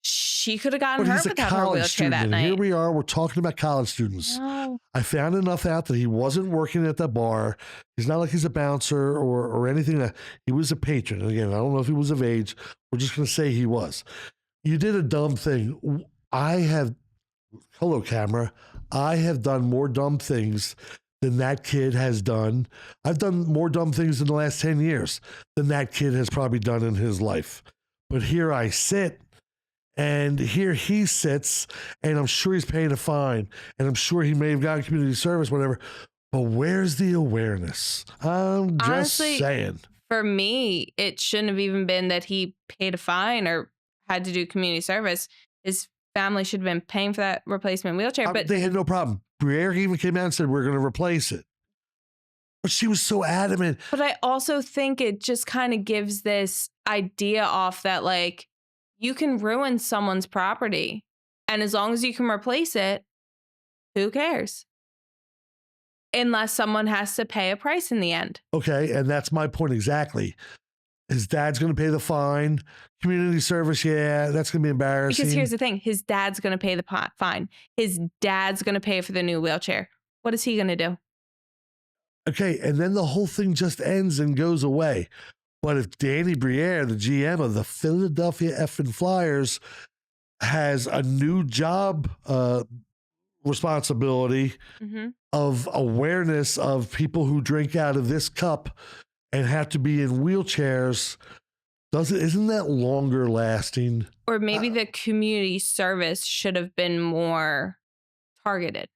she could have gotten hurt without her wheelchair that night. Here we are. We're talking about college students. Oh. I found enough out that he wasn't working at that bar. He's not like he's a bouncer or anything. He was a patron. And again, I don't know if he was of age. We're just going to say he was. You did a dumb thing. Hello, camera. I have done more dumb things than that kid has done. I've done more dumb things in the last 10 years than that kid has probably done in his life. But here I sit, and here he sits, and I'm sure he's paying a fine, and I'm sure he may have gotten community service, whatever. But where's the awareness? I'm just honestly, saying. For me, it shouldn't have even been that he paid a fine or had to do community service. His family should have been paying for that replacement wheelchair. But they had no problem. Brier even came out and said, we're going to replace it. But she was so adamant. But I also think it just kind of gives this idea off that, like, you can ruin someone's property, and as long as you can replace it, who cares? Unless someone has to pay a price in the end. Okay, and that's my point exactly. His dad's going to pay the fine. Community service, yeah, that's going to be embarrassing. Because here's the thing. His dad's going to pay the fine. His dad's going to pay for the new wheelchair. What is he going to do? Okay, and then the whole thing just ends and goes away. But if Danny Brier, the GM of the Philadelphia effing Flyers, has a new job responsibility of awareness of people who drink out of this cup and have to be in wheelchairs. Isn't that longer lasting? Or maybe the community service should have been more targeted.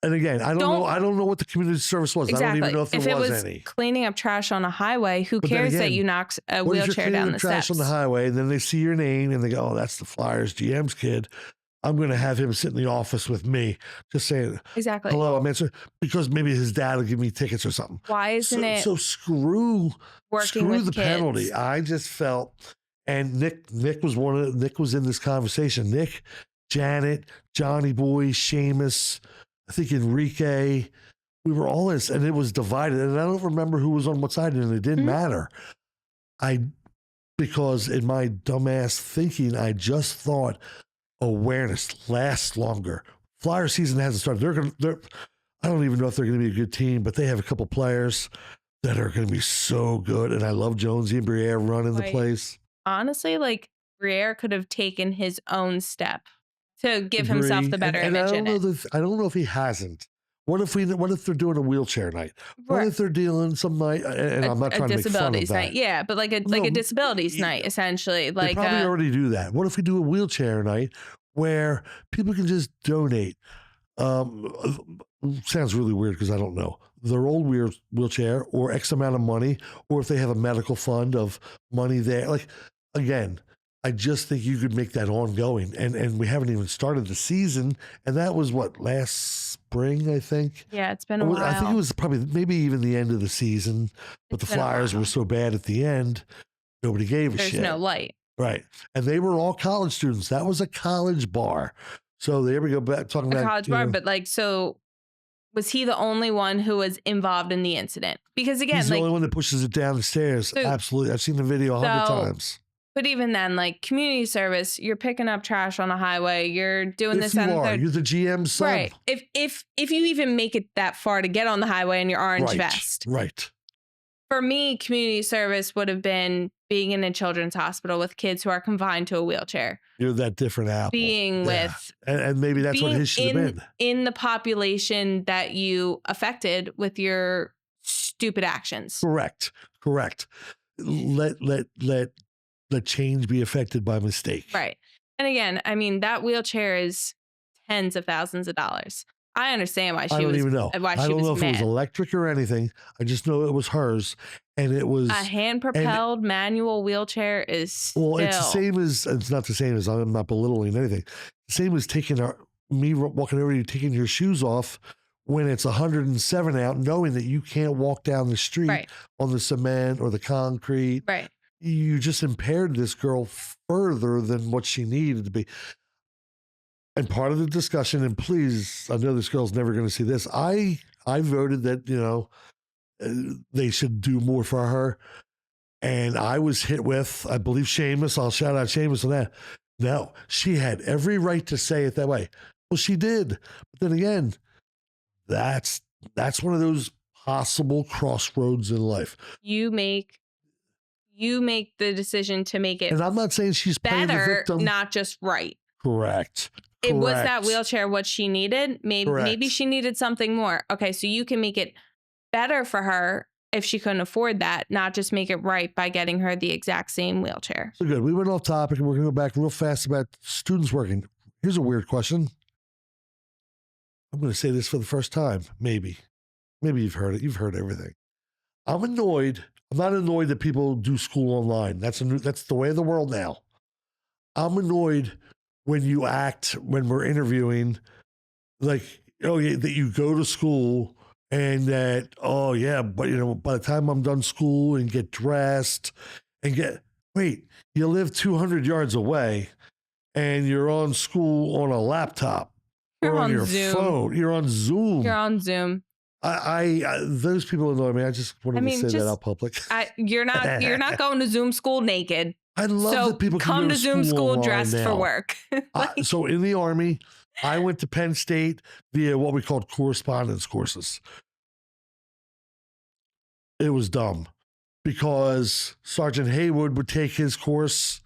And again, I don't know what the community service was. Exactly. I don't even know if there it was any. Cleaning up trash on a highway, who cares that you knocked a wheelchair down the trash steps? On the highway, and then they see your name and they go, "Oh, that's the Flyers GM's kid. I'm going to have him sit in the office with me, just saying, exactly. Hello, I'm answering," because maybe his dad will give me tickets or something. Why isn't it? So screw the kids. penalty. I just felt, and Nick was in this conversation. Nick, Janet, Johnny Boy, Seamus, I think Enrique, we were all in this, and it was divided. And I don't remember who was on what side, and it didn't matter. Because in my dumbass thinking, I just thought awareness lasts longer. Flyer season hasn't started. I don't even know if they're going to be a good team, but they have a couple players that are going to be so good. And I love Jonesy and Brier running the place. Honestly, like Brier could have taken his own step to give himself the better image. I don't know if he hasn't. What if they're doing a wheelchair night? What if they're dealing some night? And I'm not trying to make fun of that. Night. Yeah, but like a disabilities night, essentially. Like they probably already do that. What if we do a wheelchair night where people can just donate? Sounds really weird because I don't know. Their old wheelchair or X amount of money, or if they have a medical fund of money there. Like, again, I just think you could make that ongoing. And we haven't even started the season. And that was last spring, I think. Yeah, it's been a while. I think it was probably maybe even the end of the season. But the Flyers were so bad at the end, nobody gave a shit. There's no light. Right. And they were all college students. That was a college bar. So there we go back talking about a college bar. But like, so was he the only one who was involved in the incident? Because again, he's the only one that pushes it down the stairs. So, absolutely. I've seen the video 100 times. But even then, like community service, you're picking up trash on a highway. You're doing this. You're the GM sub. Right. If you even make it that far to get on the highway in your orange vest. Right. For me, community service would have been being in a children's hospital with kids who are confined to a wheelchair. You're that different apple. Being with. And maybe that's what his should have been. In the population that you affected with your stupid actions. Correct. Let change be affected by mistake. Right. And again, I mean, that wheelchair is tens of thousands of dollars. I understand why she was. I don't even know. I don't know if it was electric or anything. I just know it was hers. And it was a hand-propelled manual wheelchair is well, it's the same as, it's not the same as, I'm not belittling anything. The same as me walking over to you, taking your shoes off when it's 107 out, knowing that you can't walk down the street on the cement or the concrete. Right. You just impaired this girl further than what she needed to be. And part of the discussion, and please, I know this girl's never going to see this. I voted that, they should do more for her. And I was hit with, I believe, Seamus. I'll shout out Seamus on that. No, she had every right to say it that way. Well, she did. But then again, that's one of those possible crossroads in life. You make the decision to make it. And I'm not saying she's playing the victim. Not just right. Correct. It was that wheelchair what she needed. Maybe she needed something more. Okay, so you can make it better for her if she couldn't afford that, not just make it right by getting her the exact same wheelchair. So good. We went off topic and we're going to go back real fast about students working. Here's a weird question. I'm going to say this for the first time. Maybe you've heard it. You've heard everything. I'm annoyed. I'm not annoyed that people do school online. That's the way of the world now. I'm annoyed when we're interviewing, like, that you go to school and that, but by the time I'm done school and get dressed and you live 200 yards away and you're on school on a laptop or on your phone. You're on Zoom. Those people annoy me. I just wanted to say that out public. You're not going to Zoom school naked. I love that people come to Zoom school dressed for work. So in the Army, I went to Penn State via what we called correspondence courses. It was dumb because Sergeant Haywood would take his course.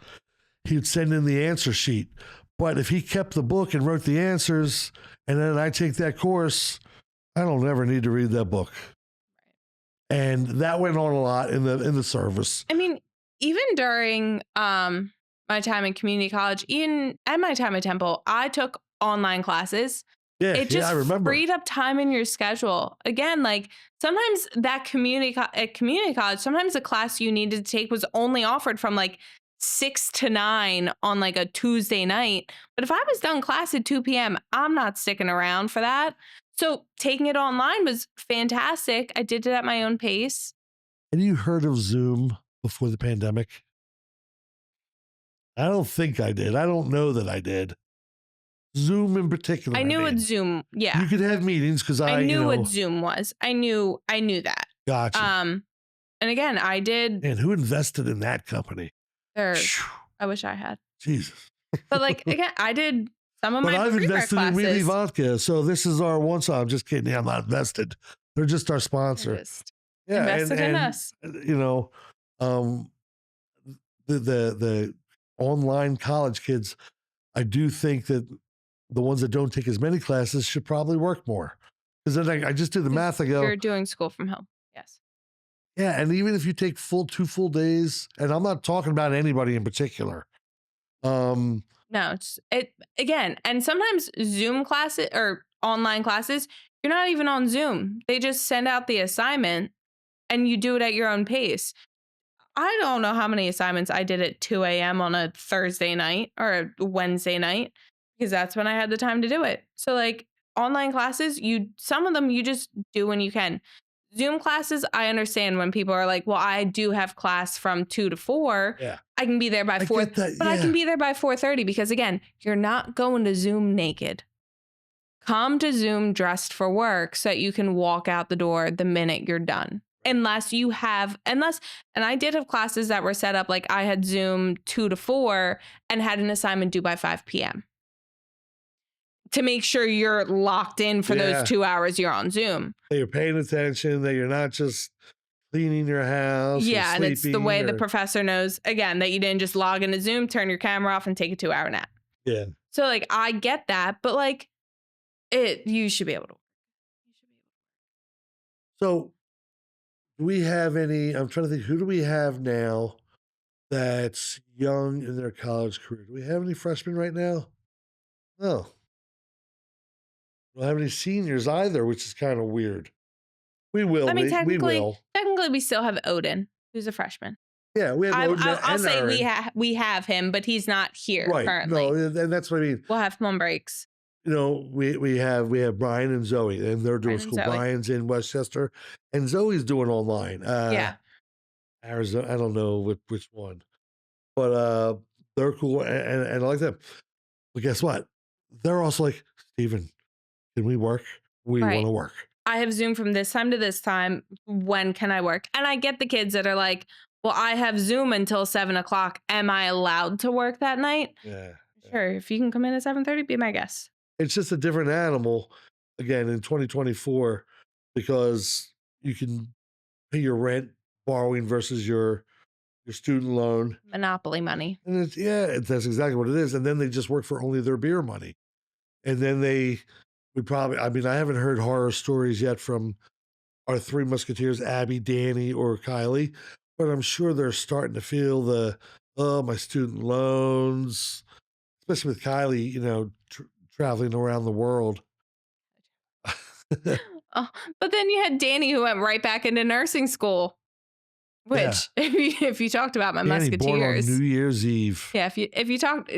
He'd send in the answer sheet. But if he kept the book and wrote the answers, and then I take that course, I don't ever need to read that book. And that went on a lot in the service. I mean, even during my time in community college, even at my time at Temple, I took online classes. Yeah, It just I remember. freed up time in your schedule. Again, like sometimes that at community college, sometimes the class you needed to take was only offered from like 6 to 9 on like a Tuesday night. But if I was done class at 2 p.m., I'm not sticking around for that. So taking it online was fantastic. I did it at my own pace. Have you heard of Zoom before the pandemic? I don't think I did. I don't know that I did. Zoom in particular. I knew what Zoom, yeah. You could have meetings because I knew what Zoom was. I knew that. Gotcha. And again, I did. And who invested in that company? I wish I had. Jesus. But like again, I did some of but my I've invested classes. in Wheatley Vodka, so this is our one. I'm just kidding. I'm not invested. They're just our sponsor. Invested in us. You know, the online college kids, I do think that the ones that don't take as many classes should probably work more. Because then I just did the math. I go, you're doing school from home. Yes. Yeah, and even if you take 2 full days, and I'm not talking about anybody in particular. No, it again, and sometimes Zoom classes or online classes, you're not even on Zoom. They just send out the assignment and you do it at your own pace. I don't know how many assignments I did at 2 a.m. on a Thursday night or a Wednesday night because that's when I had the time to do it. So like online classes, some of them you just do when you can. Zoom classes, I understand when people are like, well, I do have class from 2 to 4. Yeah. I can be there by 4. But I can be there by 4:30 because again, you're not going to Zoom naked. Come to Zoom dressed for work so that you can walk out the door the minute you're done. And I did have classes that were set up like I had Zoom 2 to 4 and had an assignment due by 5 p.m. to make sure you're locked in for those 2 hours you're on Zoom. That you're paying attention, that you're not just cleaning your house. Yeah, and it's the way the professor knows, again, that you didn't just log into Zoom, turn your camera off, and take a 2-hour nap. Yeah. So, like, I get that, but, like, you should be able to. So, do we have any, I'm trying to think, who do we have now that's young in their college career? Do we have any freshmen right now? No. We don't have any seniors either, which is kind of weird. We will. I mean, technically, we will. We still have Odin, who's a freshman. Yeah, we have Odin. I'll say we have him, but he's not here currently. No, and that's what I mean. We'll have him on breaks. You know, we have Brian and Zoe, and they're doing school. Brian's in Westchester, and Zoe's doing online. Yeah. Arizona. I don't know which one, but they're cool, and I like them. But guess what? They're also like, Steven, can we work? We want to work. I have Zoom from this time to this time. When can I work? And I get the kids that are like, well, I have Zoom until 7 o'clock. Am I allowed to work that night? Yeah. Sure. If you can come in at 7:30, be my guest. It's just a different animal, again, in 2024, because you can pay your rent borrowing versus your student loan. Monopoly money. And that's exactly what it is. And then they just work for only their beer money. And then I haven't heard horror stories yet from our 3 Musketeers, Abby, Danny, or Kylie, but I'm sure they're starting to feel my student loans, especially with Kylie, traveling around the world. But then you had Danny who went right back into nursing school, which if you talked about my Danny Musketeers. Born on New Year's Eve. Yeah, if you talked,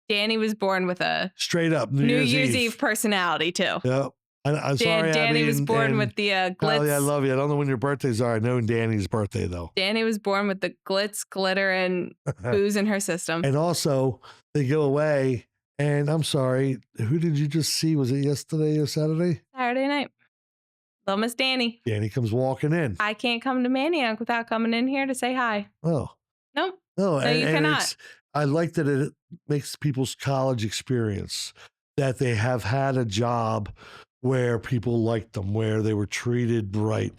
Danny was born with a straight up New Year's Eve personality too. Yep. I'm sorry, Danny Abby, was born with the glitz. Kylie, I love you. I don't know when your birthdays are. I know Danny's birthday though. Danny was born with the glitz, glitter, and booze in her system. And also, they go away. And I'm sorry, who did you just see? Was it yesterday or Saturday? Saturday night. Little Miss Danny. Danny comes walking in. I can't come to Maniac without coming in here to say hi. Oh. Nope. No, you cannot. I like that it makes people's college experience, that they have had a job where people liked them, where they were treated right.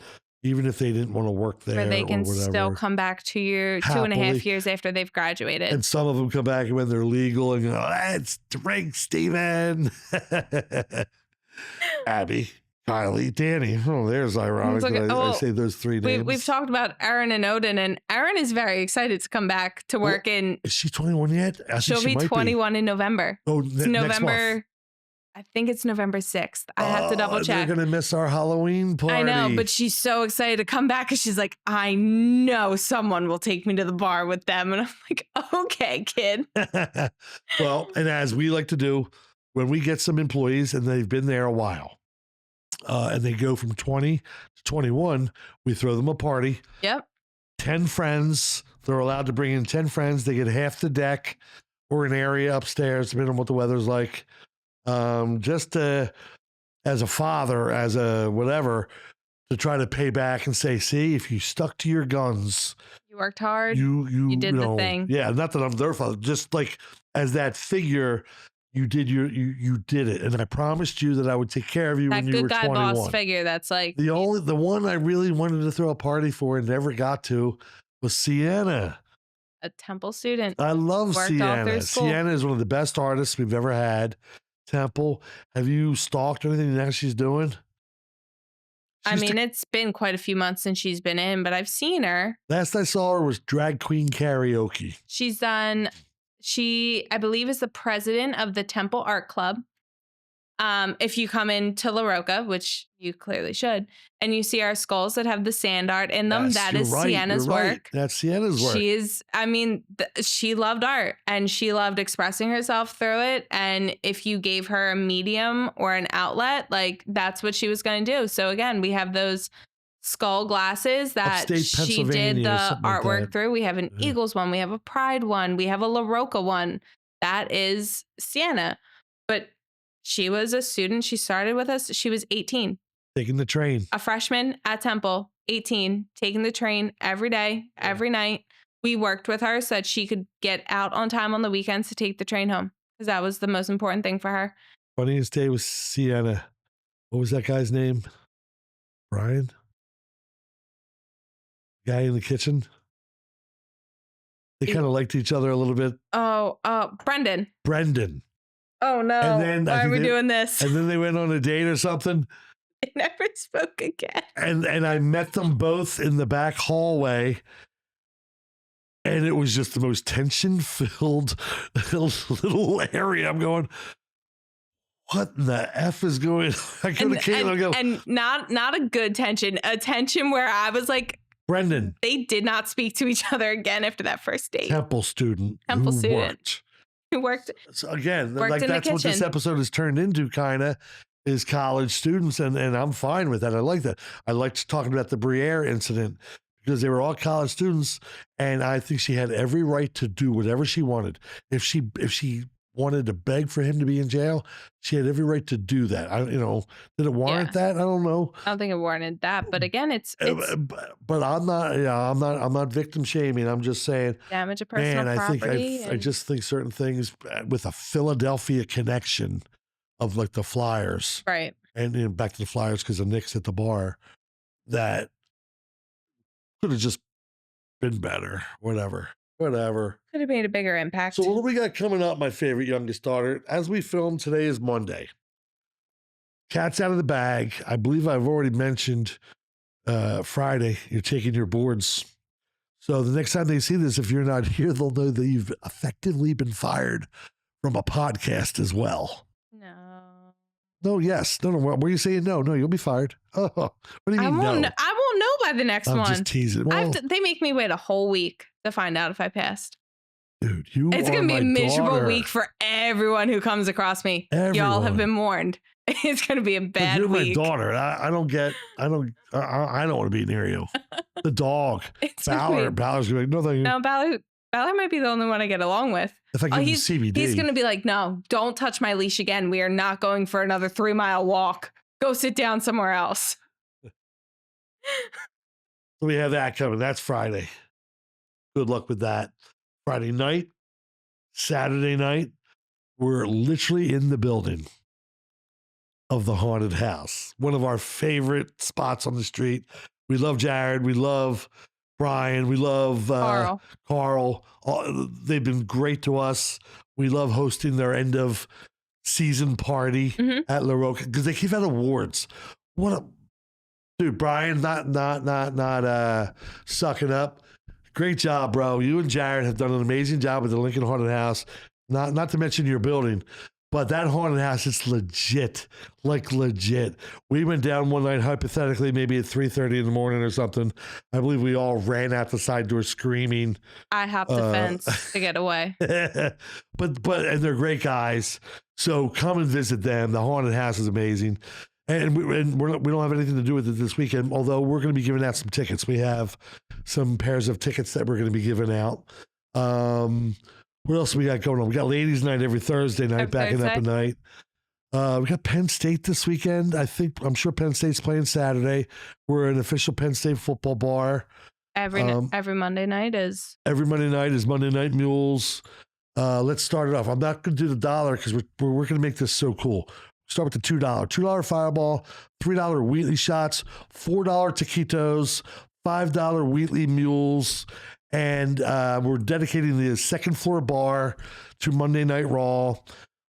even if they didn't want to work there Where they or can whatever. still come back to you 2.5 Happily. years after they've graduated. And some of them come back when they're legal and go, let's drink, Steven. Abby, Kylie, Danny. Oh, there's ironic that I say those three names. We've talked about Erin and Odin, and Erin is very excited to come back to work in. Is she 21 yet? She'll be 21 in November. Oh, it's November. I think it's November 6th. I have to double check. They're going to miss our Halloween party. I know, but she's so excited to come back because she's like, I know someone will take me to the bar with them. And I'm like, okay, kid. Well, and as we like to do, when we get some employees and they've been there a while, and they go from 20 to 21, we throw them a party. Yep. 10 friends. They're allowed to bring in 10 friends. They get half the deck or an area upstairs, depending on what the weather's like. Just as a father, as a whatever, to try to pay back and say, see, if you stuck to your guns, you worked hard, you did the thing. Yeah, not that I'm their father, just like as that figure, you did you did it, and I promised you that I would take care of you when you were 21. That good guy boss figure. That's like the one I really wanted to throw a party for and never got to was Sienna. A Temple student. I love Sienna. Sienna is one of the best artists we've ever had. Temple, have you stalked anything now she's doing? It's been quite a few months since she's been in, but I've seen her. Last I saw her was drag queen karaoke. She's done, I believe, is the president of the Temple Art Club. If you come into La Roca, which you clearly should, and you see our skulls that have the sand art in them, that is Sienna's work. That's Sienna's work. She loved art and she loved expressing herself through it. And if you gave her a medium or an outlet, like that's what she was going to do. So again, we have those skull glasses that she did the artwork through. We have an Eagles one. We have a Pride one. We have a La Roca one. That is Sienna. But she was a student. She started with us. She was 18. Taking the train. A freshman at Temple, 18, taking the train every day, every night. We worked with her so that she could get out on time on the weekends to take the train home because that was the most important thing for her. Funniest day was Sienna. What was that guy's name? Brian? Guy in the kitchen? They kind of liked each other a little bit. Brendan. Brendan. Oh, no. And then, why are we doing this? And then they went on a date or something. They never spoke again. And I met them both in the back hallway. And it was just the most tension-filled little area. I'm going, what in the F is going on? I go to Kaitlyn and go. And not a good tension. A tension where I was like, Brendan. They did not speak to each other again after that first date. Temple student. Who worked. So again, like that's what this episode has turned into, kind of, is college students, and I'm fine with that. I like that. I liked talking about the Brier incident because they were all college students, and I think she had every right to do whatever she wanted. If she wanted to beg for him to be in jail, she had every right to do that. Did it warrant that? I don't know. I don't think it warranted that, but again, it's but I'm not victim shaming. I'm just saying damage of personal property. I just think certain things with a Philadelphia connection of like the Flyers, right? And back to the Flyers because of Nick's at the bar, that could have just been better. Whatever. Could have made a bigger impact. So what do we got coming up, my favorite youngest daughter? As we film, today is Monday. Cat's out of the bag. I believe I've already mentioned Friday, you're taking your boards. So the next time they see this, if you're not here, they'll know that you've effectively been fired from a podcast as well. No, yes. No. What are you saying? No, you'll be fired. Oh, what do you mean no? I won't know by the next one. I'm just teasing. Well, they make me wait a whole week to find out if I passed. Dude, it's going to be a miserable week for everyone who comes across me. Everyone. Y'all have been warned. It's going to be a bad week. You're my daughter. I don't want to be near you. The dog. Balor's going to be like, no, thank you. No, Balor might be the only one I get along with. If I give him CBD. He's going to be like, no, don't touch my leash again. We are not going for another 3-mile walk. Go sit down somewhere else. So we have that coming. That's Friday. Good luck with that. Friday night, Saturday night, we're literally in the building of the haunted house. One of our favorite spots on the street. We love Jared. We love Brian. We love Carl. They've been great to us. We love hosting their end of season party at La Roca because they keep out awards. Dude, Brian, not sucking up. Great job, bro. You and Jared have done an amazing job with the Lincoln Haunted House. Not to mention your building, but that haunted house is legit, like legit. We went down one night, hypothetically, maybe at 3:30 in the morning or something. I believe we all ran out the side door screaming. I hopped the fence to get away. And they're great guys. So come and visit them. The haunted house is amazing. And we don't have anything to do with it this weekend, although we're going to be giving out some tickets. We have some pairs of tickets that we're going to be giving out. What else we got going on? We got ladies' night every Thursday night, backing up a night. We got Penn State this weekend. I'm sure Penn State's playing Saturday. We're an official Penn State football bar. Every Monday night is Monday Night Mules. Let's start it off. I'm not going to do the dollar because we're going to make this so cool. Start with the $2 Fireball, $3 Wheatley shots, $4 taquitos, $5 Wheatley mules, and we're dedicating the second floor bar to Monday Night Raw.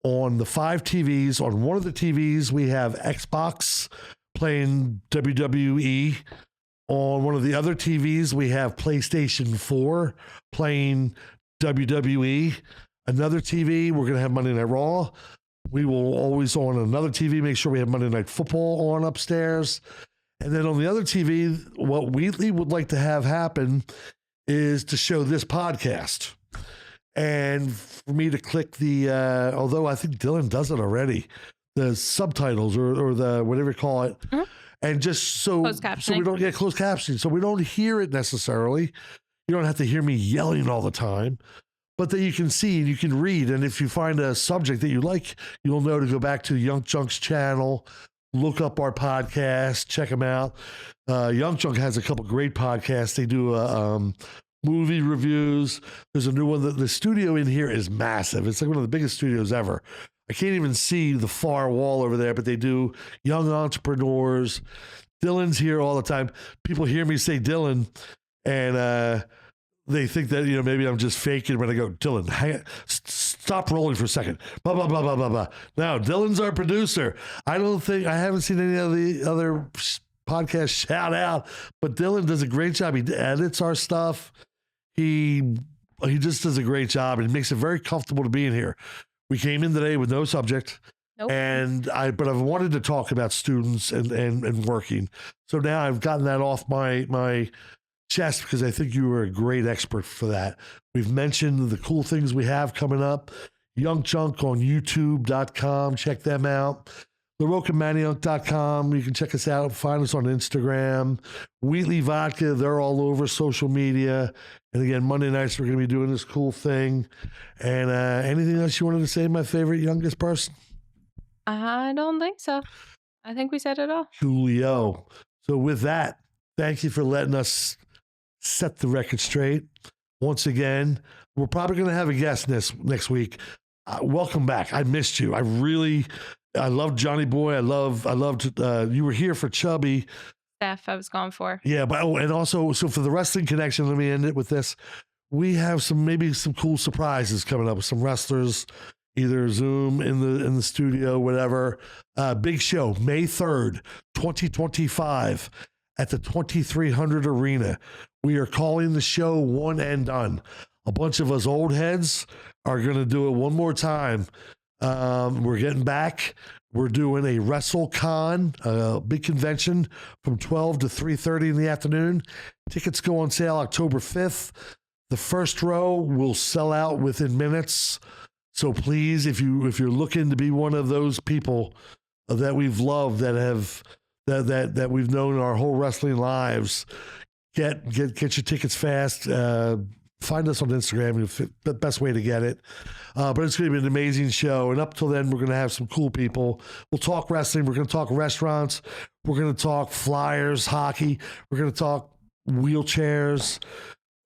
On the 5 TVs, on one of the TVs, we have Xbox playing WWE. On one of the other TVs, we have PlayStation 4 playing WWE. Another TV, we're going to have Monday Night Raw. We will always on another TV make sure we have Monday Night Football on upstairs. And then on the other TV, what Wheatley would like to have happen is to show this podcast. And for me to click the, although I think Dylan does it already, the subtitles or the whatever you call it. Mm-hmm. And just so we don't get closed captioning. So we don't hear it necessarily. You don't have to hear me yelling all the time. But that you can see and you can read. And if you find a subject that you like, you'll know to go back to YUNKJunk's channel, look up our podcast, check them out. YUNKJunk has a couple great podcasts. They do movie reviews. There's a new one. The studio in here is massive. It's like one of the biggest studios ever. I can't even see the far wall over there, but they do young entrepreneurs. Dylan's here all the time. People hear me say Dylan and, they think that, maybe I'm just faking when I go, Dylan, stop rolling for a second. Blah, blah, blah, blah, blah, blah. Now, Dylan's our producer. I haven't seen any of the other podcasts shout out, but Dylan does a great job. He edits our stuff. He just does a great job and makes it very comfortable to be in here. We came in today with no subject. Nope. But I've wanted to talk about students and working. So now I've gotten that off my chest because I think you were a great expert for that. We've mentioned the cool things we have coming up. YUNKJunk on YouTube.com. Check them out. LaRoccaManiac.com. You can check us out. Find us on Instagram. Wheatley Vodka. They're all over social media. And again, Monday nights, we're going to be doing this cool thing. And anything else you wanted to say, my favorite youngest person? I don't think so. I think we said it all. Julio. So with that, thank you for letting us set the record straight. Once again, we're probably going to have a guest next week. Welcome back. I missed you. I loved Johnny Boy. I loved you were here for Chubby. Steph, I was gone for. Yeah, but and also, so for the wrestling connection, let me end it with this. We have maybe some cool surprises coming up with some wrestlers, either Zoom in the studio, whatever. Big show, May 3rd, 2025. At the 2300 Arena. We are calling the show One and Done. A bunch of us old heads are going to do it one more time. We're getting back. We're doing a WrestleCon, a big convention from 12 to 3:30 in the afternoon. Tickets go on sale October 5th. The first row will sell out within minutes. So please, if you're looking to be one of those people that we've loved, that we've known our whole wrestling lives, get your tickets fast. Find us on Instagram. The best way to get it. But it's going to be an amazing show. And up till then, we're going to have some cool people. We'll talk wrestling. We're going to talk restaurants. We're going to talk flyers, hockey. We're going to talk wheelchairs.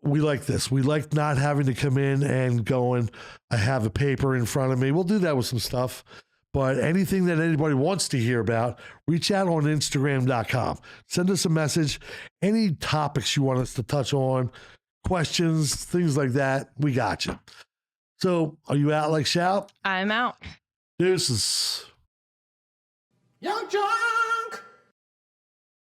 We like this. We like not having to come in and going, I have a paper in front of me. We'll do that with some stuff. But anything that anybody wants to hear about, reach out on Instagram.com. Send us a message. Any topics you want us to touch on, questions, things like that, we got you. So, are you out like Shout? I'm out. Deuces. YUNKJunk!